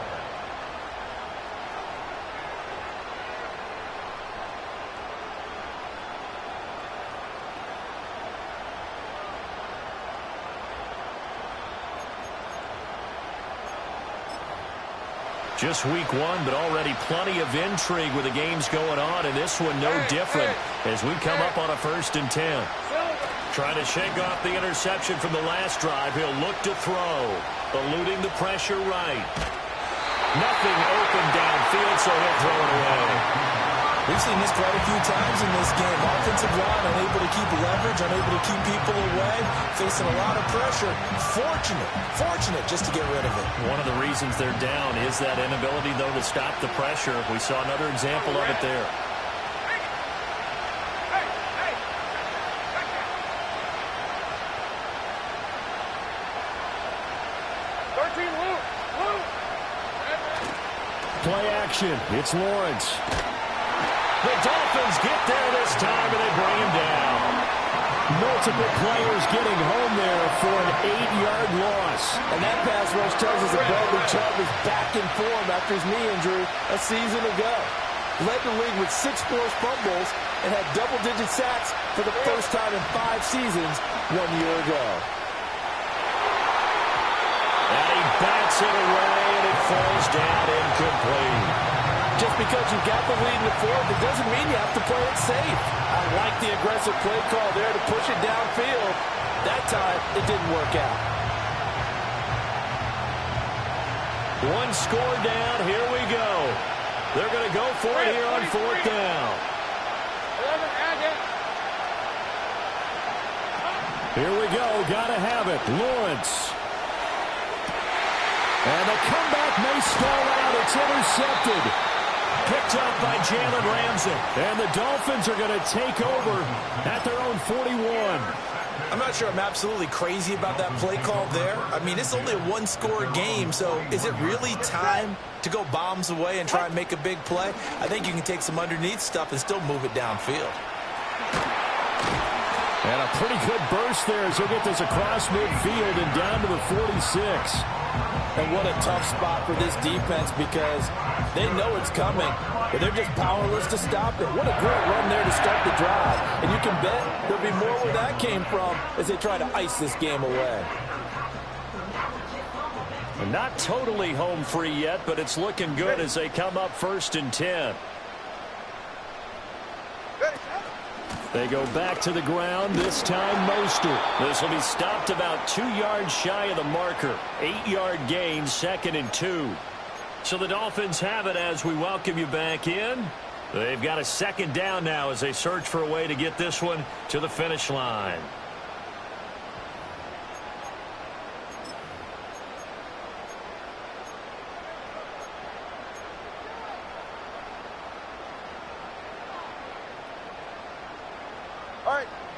Just week one, but already plenty of intrigue with the games going on, and this one no different as we come up on a 1st and 10. Trying to shake off the interception from the last drive. He'll look to throw, eluding the pressure right. Nothing open downfield, so he'll throw it away. We've seen this quite a few times in this game. Offensive line unable to keep leverage, unable to keep people away, facing a lot of pressure. Fortunate just to get rid of it. One of the reasons they're down is that inability, though, to stop the pressure. We saw another example of it there. Play action. It's Lawrence. The Dolphins get there this time, and they bring him down. Multiple players getting home there for an 8-yard loss. And that pass rush tells us that Bradley Chubb is back in form after his knee injury a season ago. Led the league with 6 forced fumbles and had double-digit sacks for the first time in 5 seasons 1 year ago. And he bats it away, and it falls down incomplete. Just because you got the lead in the fourth, it doesn't mean you have to play it safe. I like the aggressive play call there to push it downfield. That time, it didn't work out. One score down. Here we go. They're going to go for it here on 4th down. Here we go. Got to have it. Lawrence. And the comeback may stall out. It's intercepted. Picked up by Jalen Ramsey. And the Dolphins are going to take over at their own 41. I'm not sure I'm absolutely crazy about that play call there. I mean, it's only a 1-score game, so is it really time to go bombs away and try and make a big play? I think you can take some underneath stuff and still move it downfield. And a pretty good burst there as he'll get this across midfield and down to the 46. And what a tough spot for this defense because they know it's coming, but they're just powerless to stop it. What a great run there to start the drive. And you can bet there'll be more where that came from as they try to ice this game away. And not totally home free yet, but it's looking good as they come up 1st and 10. They go back to the ground, this time Mostert. This will be stopped about 2 yards shy of the marker. 8-yard gain, 2nd and 2. So the Dolphins have it as we welcome you back in. They've got a 2nd down now as they search for a way to get this one to the finish line.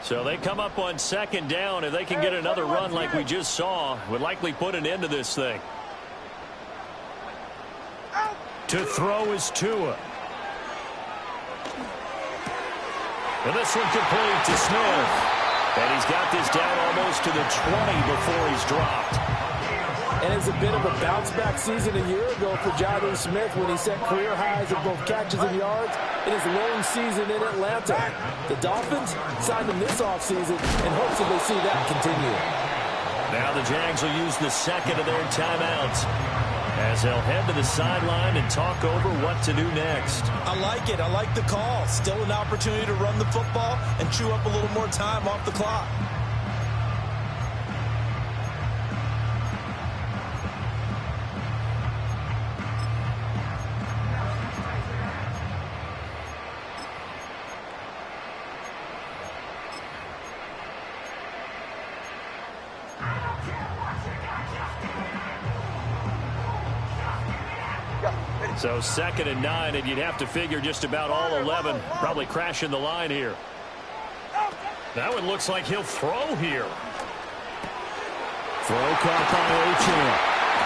So they come up on 2nd down. If they can get another run like we just saw, would likely put an end to this thing. To throw is Tua. And this one complete to Smith. And he's got this down almost to the 20 before he's dropped. And it's a bit of a bounce-back season a year ago for Jonnu Smith when he set career highs in both catches and yards in his lone season in Atlanta. The Dolphins signed him this offseason in hopes that they see that continue. Now the Jags will use the second of their timeouts as they'll head to the sideline and talk over what to do next. I like it. I like the call. Still an opportunity to run the football and chew up a little more time off the clock. So 2nd and 9, and you'd have to figure just about all 11 probably crashing the line here. That one looks like he'll throw here. Throw caught by Achane.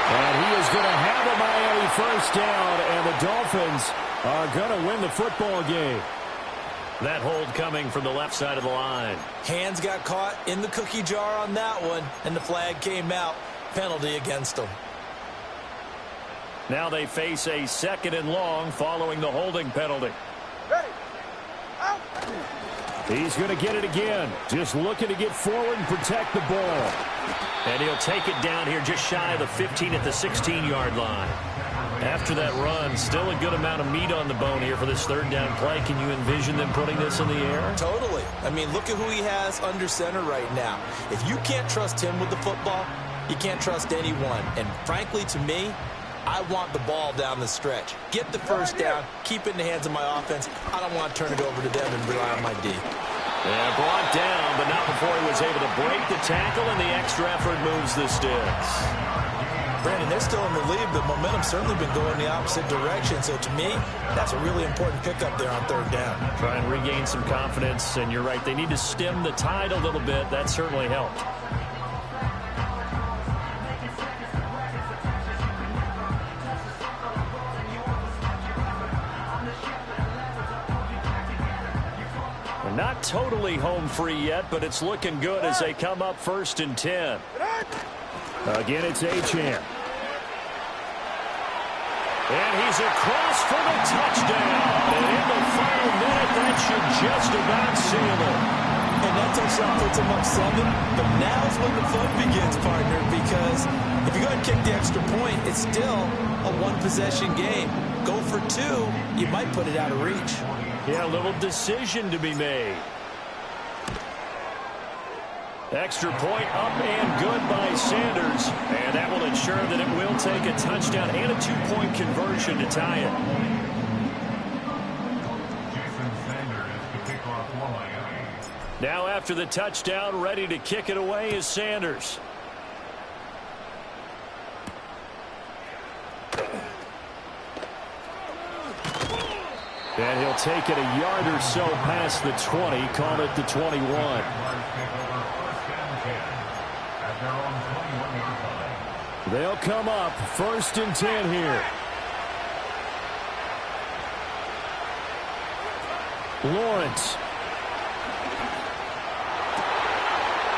And he is going to have a Miami first down, and the Dolphins are going to win the football game. That hold coming from the left side of the line. Hands got caught in the cookie jar on that one, and the flag came out. Penalty against them. Now they face a 2nd and long following the holding penalty. He's going to get it again. Just looking to get forward and protect the ball. And he'll take it down here just shy of the 15 at the 16-yard line. After that run, still a good amount of meat on the bone here for this 3rd down play. Can you envision them putting this in the air? Totally. I mean, look at who he has under center right now. If you can't trust him with the football, you can't trust anyone. And frankly, to me, I want the ball down the stretch. Get the first down, keep it in the hands of my offense. I don't want to turn it over to them and rely on my D. Yeah, brought down, but not before he was able to break the tackle, and the extra effort moves the sticks. Brandon, they're still in the lead, but momentum's certainly been going the opposite direction. So to me, that's a really important pickup there on 3rd down. Try and regain some confidence, and you're right. They need to stem the tide a little bit. That certainly helped. Not totally home free yet, but it's looking good as they come up 1st and 10. Again, it's Achane. And he's across for the touchdown. And in the final minute, that should just about seal it. And that touchdown puts him up 7. But now's when the fun begins, partner, because if you go ahead and kick the extra point, it's still a one-possession game. Go for 2, you might put it out of reach. Yeah, a little decision to be made. Extra point up and good by Sanders. And that will ensure that it will take a touchdown and a 2-point conversion to tie it. Now after the touchdown, ready to kick it away is Sanders. And he'll take it a yard or so past the 20, call it the 21. They'll come up 1st and 10 here. Lawrence.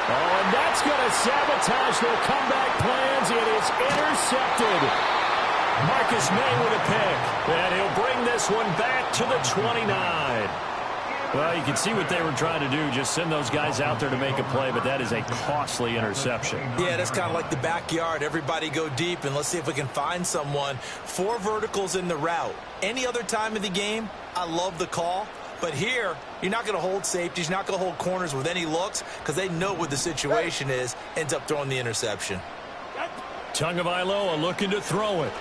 Oh, and that's going to sabotage their comeback plans. It is intercepted. Marcus May with a pick. And he'll bring this one back to the 29. Well, you can see what they were trying to do, just send those guys out there to make a play, but that is a costly interception. Yeah, that's kind of like the backyard. Everybody go deep, and let's see if we can find someone. 4 verticals in the route. Any other time of the game, I love the call. But here, you're not going to hold safeties. You're not going to hold corners with any looks because they know what the situation is. Ends up throwing the interception. Tagovailoa looking to throw it.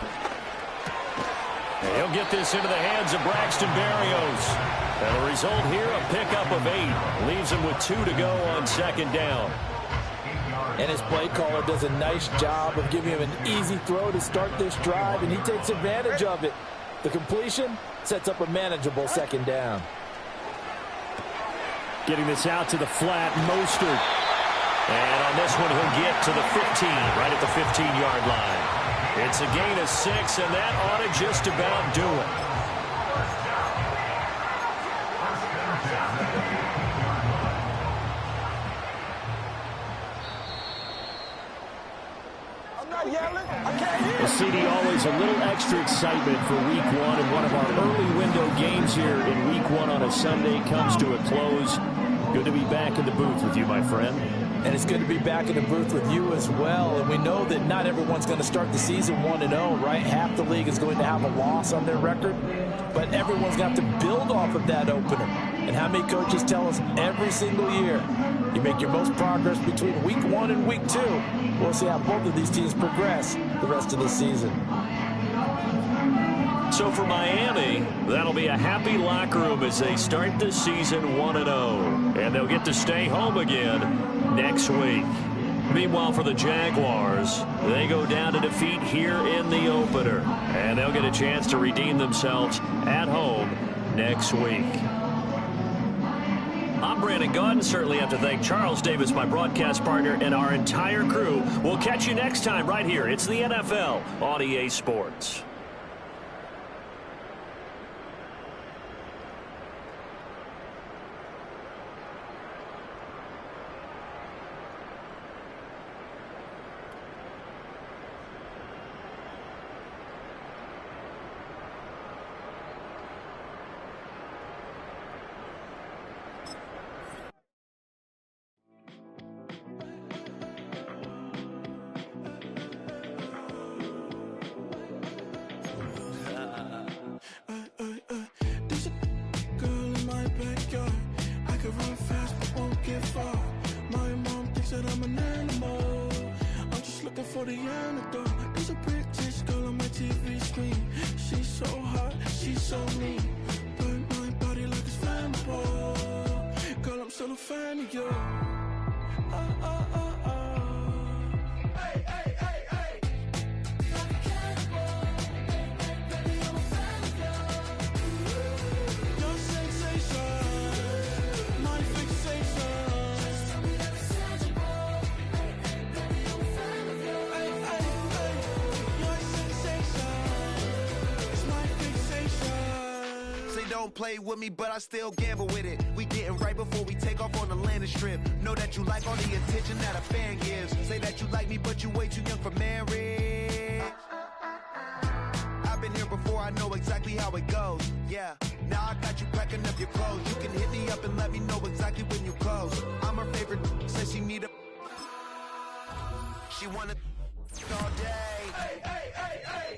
He'll get this into the hands of Braxton Berrios. And the result here, a pickup of 8. Leaves him with 2 to go on 2nd down. And his play caller does a nice job of giving him an easy throw to start this drive, and he takes advantage of it. The completion sets up a manageable 2nd down. Getting this out to the flat, Mostert. And on this one, he'll get to the 15, right at the 15-yard line. It's a gain of 6, and that ought to just about do it. not yelling. I can't hear The CD, always a little extra excitement for week one, and one of our early window games here in week one on a Sunday comes to a close. Good to be back in the booth with you, my friend. And it's good to be back in the booth with you as well. And we know that not everyone's going to start the season 1-0, right? Half the league is going to have a loss on their record. But everyone's got to build off of that opener. And how many coaches tell us every single year, you make your most progress between week 1 and week 2. We'll see how both of these teams progress the rest of the season. So for Miami, that'll be a happy locker room as they start the season 1-0. And they'll get to stay home again next week. Meanwhile, for the Jaguars, they go down to defeat here in the opener. And they'll get a chance to redeem themselves at home next week. I'm Brandon Gunn. Certainly have to thank Charles Davis, my broadcast partner, and our entire crew. We'll catch you next time right here. It's the NFL on EA Sports. For the antidote, there's a British girl on my TV screen. She's so hot, she's so mean. Burn my body like it's flammable. Girl, I'm still a fan of you. Hey, hey, hey, hey. Like a cannibal. Baby, I'm a fan of you. Your sensation, my fixation. Just tell me that it's tangible. Baby, I'm a fan of you. Don't play with me, but I still gamble with it. We getting right before we take off on the landing strip. Know that you like all the attention that a fan gives. Say that you like me, but you way too young for marriage. I've been here before, I know exactly how it goes. Yeah, now I got you packing up your clothes. You can hit me up and let me know exactly when you close. I'm her favorite, says she need a... She wanna all day. Hey, hey, hey, hey.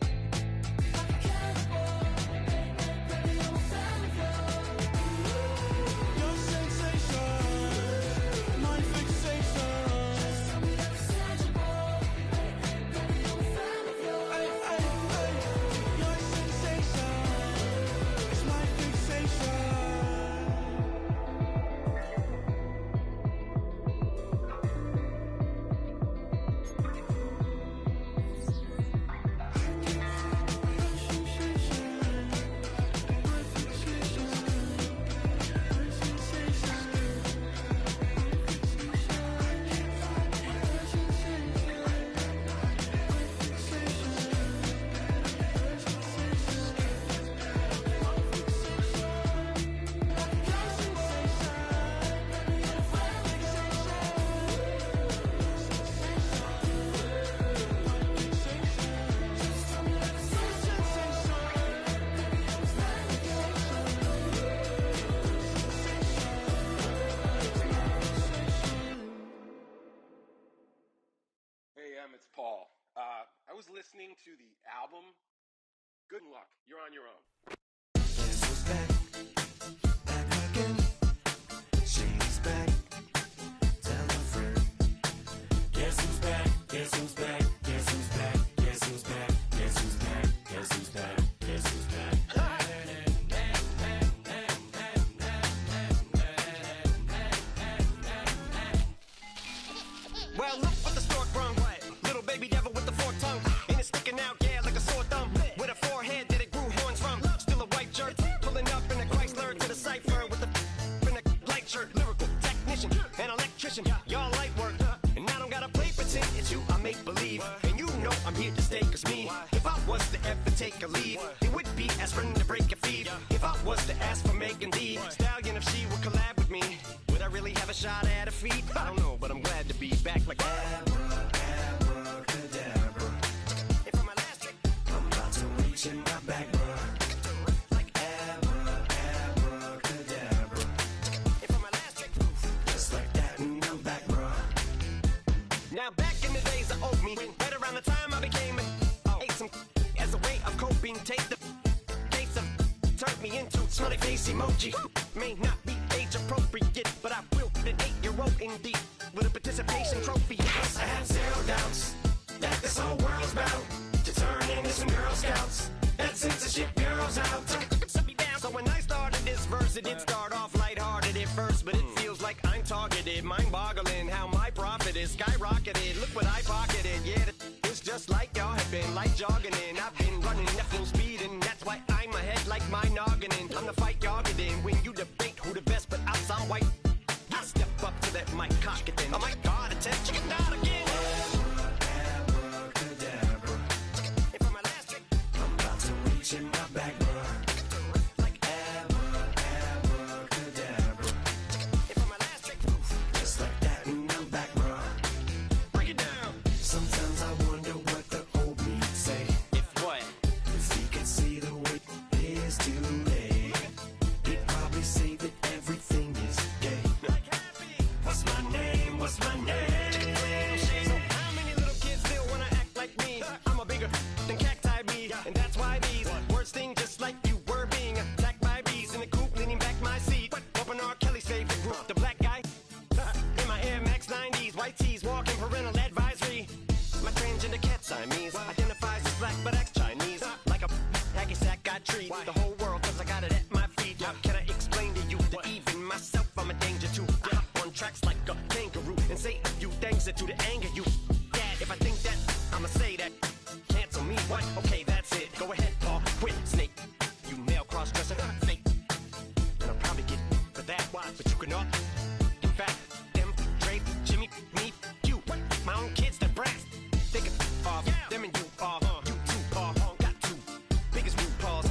It's Paul. I was listening to the album. Good luck. You're on your own. Guess who's back? Back again. She's back. Tell a friend. Guess who's back? Guess who's back? Guess who's back? Guess who's back? Guess who's back? Guess who's back? Guess who's back? Well, look what the stork brung. Little baby devil with the forked tongue. And it's sticking out, yeah, like a sore thumb. With a forehead that it grew horns from. Still a white jerk. Pulling up in a Chrysler to the cipher with a in a light shirt. Lyrical technician, an electrician. Y'all light work. And I don't gotta play pretend. It's you I make believe. And you know I'm here to stay. Cause me, if I was to ever take a leave, it would be aspirin to break a feed. If I was to ask for Megan D Stallion, if she would collab with me, would I really have a shot at a feat? I don't know, but I'm glad to be back like that. Abracadabra. in the days that owed me. Right around the time I became ate some as a way of coping. Take the case of turned me into smiley face emoji. May not be age appropriate, but I will be an 8-year-old indeed with a participation trophy. Yes, I have zero doubts that this whole world's bound to turn into some Girl Scouts. That censorship bureau's out. So when I started this verse, it did start off lighthearted at first, but it feels like I'm targeted. Mind-boggling how my profit is skyrocketed. Look what I pocketed. Yeah, it's just like y'all have been, like jogging in. I've been running at full speed, and that's why I'm ahead like my noggin. I'm the fight y'all get in when you debate who the best, but I'm some white. I step up to that mic, cock it then. Oh my God, attention, chicken down again. Abracadabra. And for my last trick, I'm about to reach in my back, bro. The whole world, cause I got it at my feet. How can I explain to you that even myself I'm a danger to? I hop on tracks like a kangaroo and say a few things that do to anger you. Dad, if I think that, I'ma say that. Cancel me, what? Okay, that's it. Go ahead, Paul, quit, snake. You male cross-dresser, fake. And I'll probably get for that, why? But you can all. In fact, them, Dre, Jimmy, me, you. My own kids, they're brass. They can off, them and you off. You too, Paul, got two biggest root paws.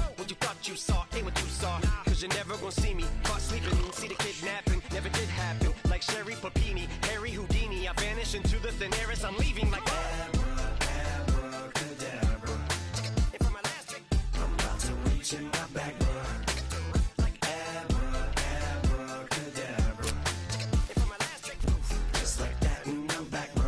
You saw, ain't what you saw. Cause you're never gonna see me caught sleeping, see the kidnapping. Never did happen. Like Sherry Papini, Harry Houdini. I vanish into the thin air as I'm leaving like abracadabra. And for my last trick, I'm about to reach in my back, bro. Like abracadabra. And for my last trick, just like that, and I'm back, bro.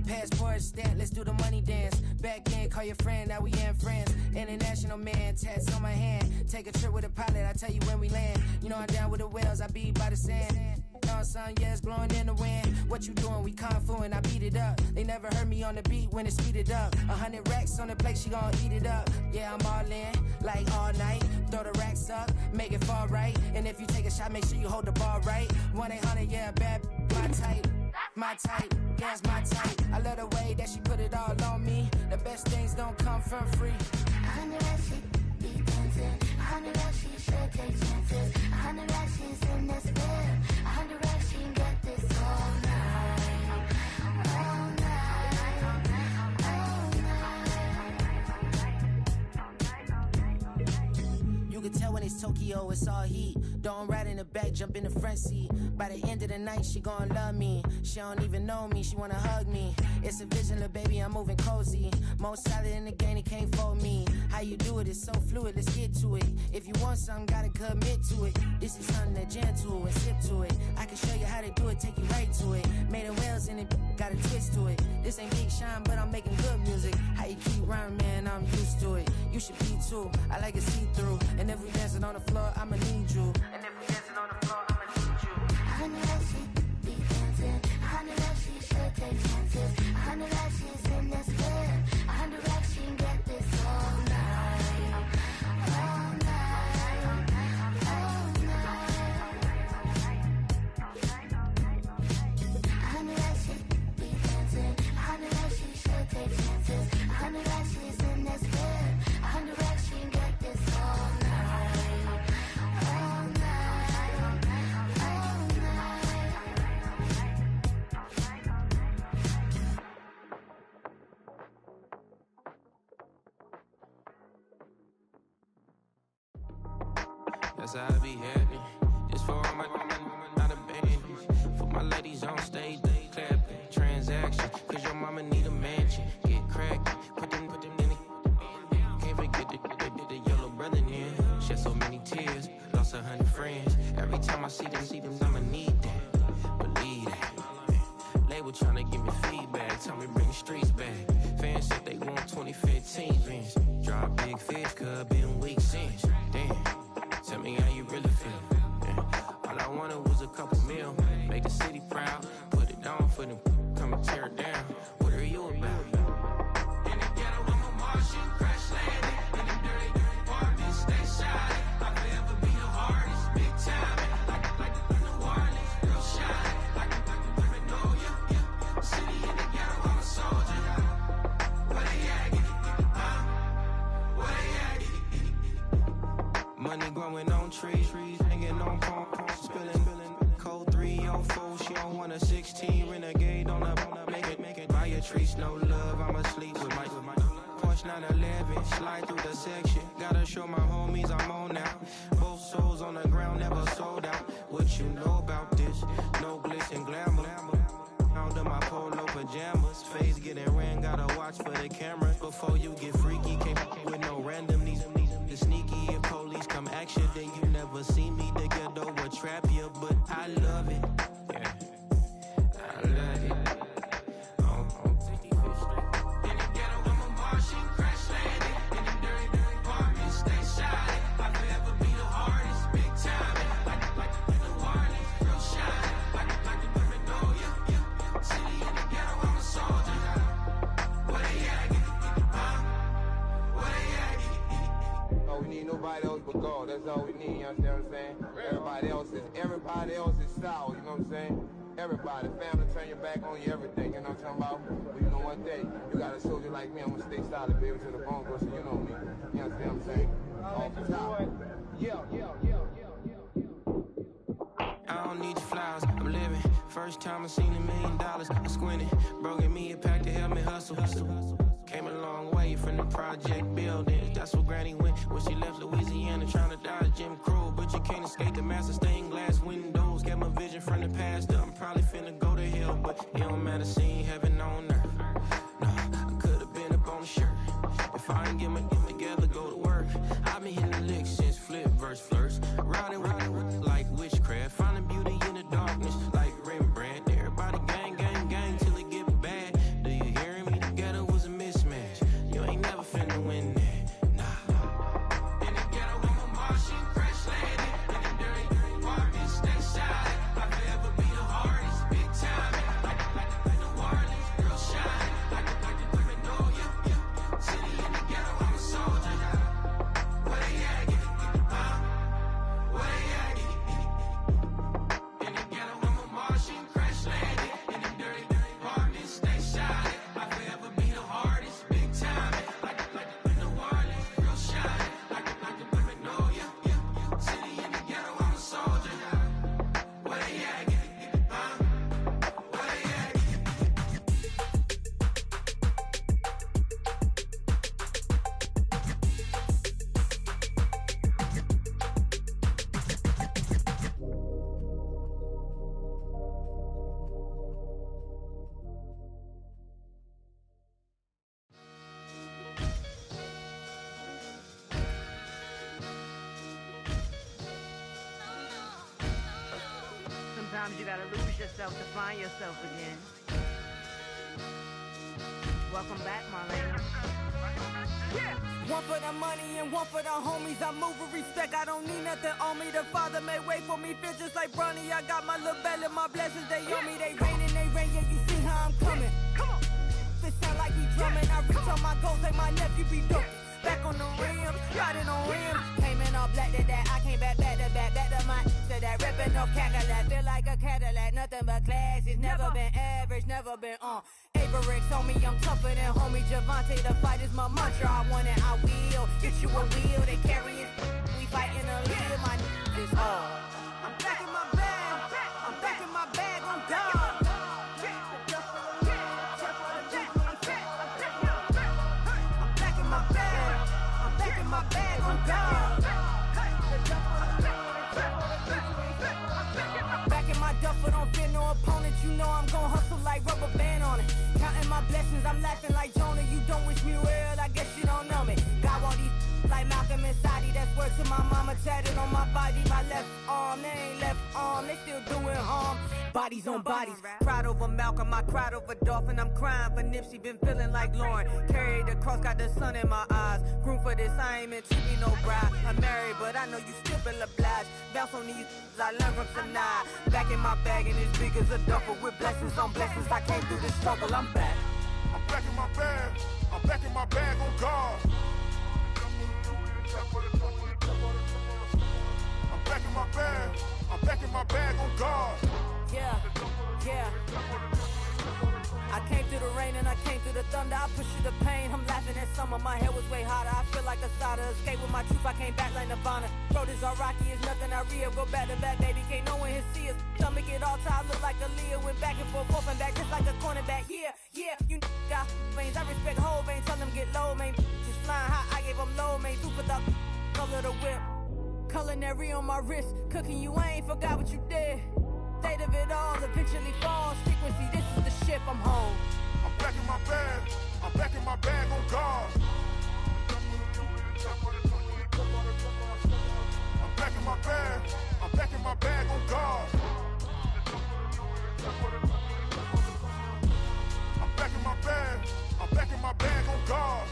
Passport stamp, let's do the money dance. Back in, call your friend, now we ain't friends. International man, tats on my hand. Take a trip with a pilot, I tell you when we land. You know I'm down with the whales, I be by the sand. Sun, yeah, it's blowing in the wind. What you doing? We kung fu and I beat it up. They never heard me on the beat when it speeded up. 100 racks on the plate, she gon' eat it up. Yeah, I'm all in, like all night. Throw the racks up, make it fall right. And if you take a shot, make sure you hold the ball right. 1-800, yeah, bad, my type. My type, yeah, it's my type. I love the way that she put it all on me. The best things don't come for free. 100 racks, she be dancing. 100 racks, she should take chances. 100 racks, she's in this bed. 100 racks, she can get this all night. All night. All night. You can tell when it's Tokyo, it's all heat. Don't ride in the back, jump in the front seat. By the end of the night, she gon' love me. She don't even know me, she wanna hug me. It's a vision, little baby, I'm moving cozy. Most solid in the game, it can't fold me. How you do it, it's so fluid, let's get to it. If you want something, gotta commit to it. This is something that jam to and sip to it. I can show you how to do it, take you right to it. Made of whales in it, got a twist to it. This ain't Big Sean, but I'm making good music. How you keep rhyming, man, I'm used to it. You should be too, I like it see-through. And if we dancing on the floor, I'ma need you. And if we dancing on the floor, I'ma need you. 100 racks, she be dancing. 100 racks, she should take chances. 100 racks, she's in this bed. 100 racks, she can get this all night. All night. All night. 100 racks, she be dancing. 100 racks, she should take chances. 100 racks, she's in this bed. 100 racks, she can get this all night. All night. All night. That's how I be happy. This for all my not abandoned. For my ladies on stage, they clapping. Transaction, cause your mama need a mansion. Get crackin', put them in the. Came for tears. Lost 100 friends. Every time I see them, I'ma need that. Believe that. Label trying to give me feedback. Tell me bring the streets back. Fans said they want 2015 Vince. Drop big fish, cause been weak since. Damn. Tell me how you really feel. Yeah. All I wanted was a couple mil. Make the city proud. Put it down for them. Come and tear it down. What are you about? In the ghetto, I'm a Martian. Crash landing. In the dirty apartments. Stay shiny. I forever be the hardest. Big time. Like New Orleans. Real shiny. Like women know you. City in the ghetto, I'm a soldier. Where they at? Where they at? Money growing on trees, hanging on palms, spilling code 304. She don't want a 16 renegade on up, make it. Buy a trees, no love. I'ma sleep with my Porsche 911, slide through the section. Gotta show my homies I'm on now. Both souls on the ground, never sold out. What you know about this? No glitz and glamour. Under my polo pajamas, face getting ran, gotta watch for the cameras. Before you get freaky, can't with no random. These sneaky, if police come action, then you never see me. The ghetto will trap you, but I love it. Yeah, I love it. In the ghetto, I'm a Martian, crash landing. In the dirty apartments, stay shiny. I forever be the hardest, big time. Like New Orleans, real shiny. Like the women know you. City in the ghetto, I'm a soldier. Where they at? Where they at? Oh, we need nobody else but God. That's all we need, you understand what I'm saying? Everybody else is sour, you know what I'm saying? Everybody, family turn your back on you, everything, you know what I'm talking about? But you know one thing, you got a soldier like me, I'm gonna stay solid, baby, to the bone, bro, so you know me. You understand what I'm saying? Off the top. Yeah. I don't need your flowers, I'm living. First time I seen $1 million, I squinted. Broken me a pack to help me hustle. Came a long way from the project buildings. That's where Granny went when she left Louisiana, trying to dodge Jim Crow. But you can't escape the master stained glass windows. Got my vision from the past. I'm probably finna go to hell, but it don't matter, seeing heaven on earth. No, I could've been up on the shirt. If I ain't get my together, go to work. I've been hitting the licks since flip verse first. Riding like witchcraft, finding beauty in the darkness like Rembrandt. Everybody gang till it get bad. Do you hear me? The ghetto was a mismatch. You ain't never finna win that. Nah. In the ghetto, I'm a Martian, crash landing. In the dirty apartments, stay shiny. I forever be the hardest, big time. Like New Orleans, real shiny. Like the women know you. City in the ghetto, I'm a soldier. Where they at? Where they at? In the ghetto, I'm a Martian, crash landing. In the dirty apartments, stay shiny. I forever be the hardest, big time. Like New Orleans, real shiny. Like the women know you. City in the ghetto, I'm a soldier. Where they at? Where they at? Sometimes you gotta lose yourself to find yourself again. Welcome back, Marlena. Yeah. One for the money and one for the homies. I move with respect, I don't need nothing on me. The Father may wait for me, feel just like Bronny. I got my little belly, my blessings, they on me. They rain, yeah, you see how I'm coming. Come on. This sound like we drumming. I reach on my goals like my nephew be dope. Back on the rim, riding on rim. Came in all black to that, I came back to my to that ripping off Cadillac. Feel like a Cadillac, nothing but class. It's never been average, never been on. Averix on me, I'm tougher than homie Javante. The fight is my mantra, I want it, I will. Get you a wheel, they carry it. We fighting a little, my is all. I'm back in my bag, I'm back in my bag, I'm done. My bag on down. Back in my duffel, don't fear no opponent. You know I'm gon' hustle like rubber band on it. Counting my blessings, I'm laughing like Jonah. You don't wish me well, I guess you don't know me. God want these like Malcolm and Sadi, that's word to my mama. Tatted on my body, my left arm. They ain't left arm, they still doing harm. Bodies on bodies. Cried over Malcolm, I cried over Dolphin. I'm crying for Nipsey, been feeling like Lauren. Carried the cross, got the sun in my eyes. Groom for this, I ain't meant to be no bride. I'm married, but I know you still feel obliged. Bounce on these, I learned from tonight. Back in my bag and as big as a duffel. With blessings on blessings, I came through this struggle, I'm back. I'm back in my bag. I'm back in my bag on guard. I'm back in my bag. I'm back in my bag on guard. Yeah, yeah. I came through the rain and I came through the thunder. I pushed through the pain, I'm laughing at summer. My hair was way hotter, I feel like a starter. Escape with my truth, I came back like Nirvana. Throat is all rocky, it's nothing I real. Go back to back, baby, can't no one here see us. Stomach get all tired, look like a Leah. Went back and forth and back, just like a cornerback. Yeah, yeah, you got veins, I respect whole veins. Tell them get low, man. Just flying high, I gave them low, man. Super the color the whip. Culinary on my wrist, cooking you, I ain't forgot what you did. State of it all, eventually falls. Frequency, this is the ship, I'm home. I'm back in my bag. I'm back in my bag on guard. I'm back in my bag. I'm back in my bag on guard. I'm back in my bag. I'm back in my bag on guard.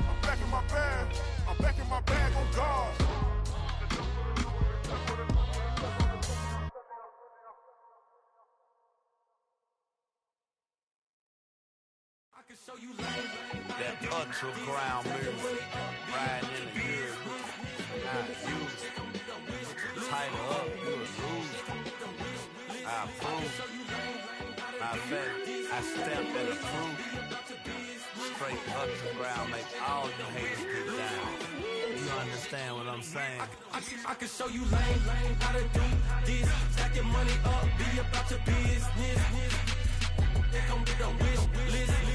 I'm back in my bag. I'm back in my bag on guard. That underground music, riding in the years, I use it. Tighten up, you a loser. I approve. I bet I step and approve. Straight underground, make all you haters get down. You understand what I'm saying? I can show you lame, how to do this. Stacking money up, be about your business. They come with a wish list.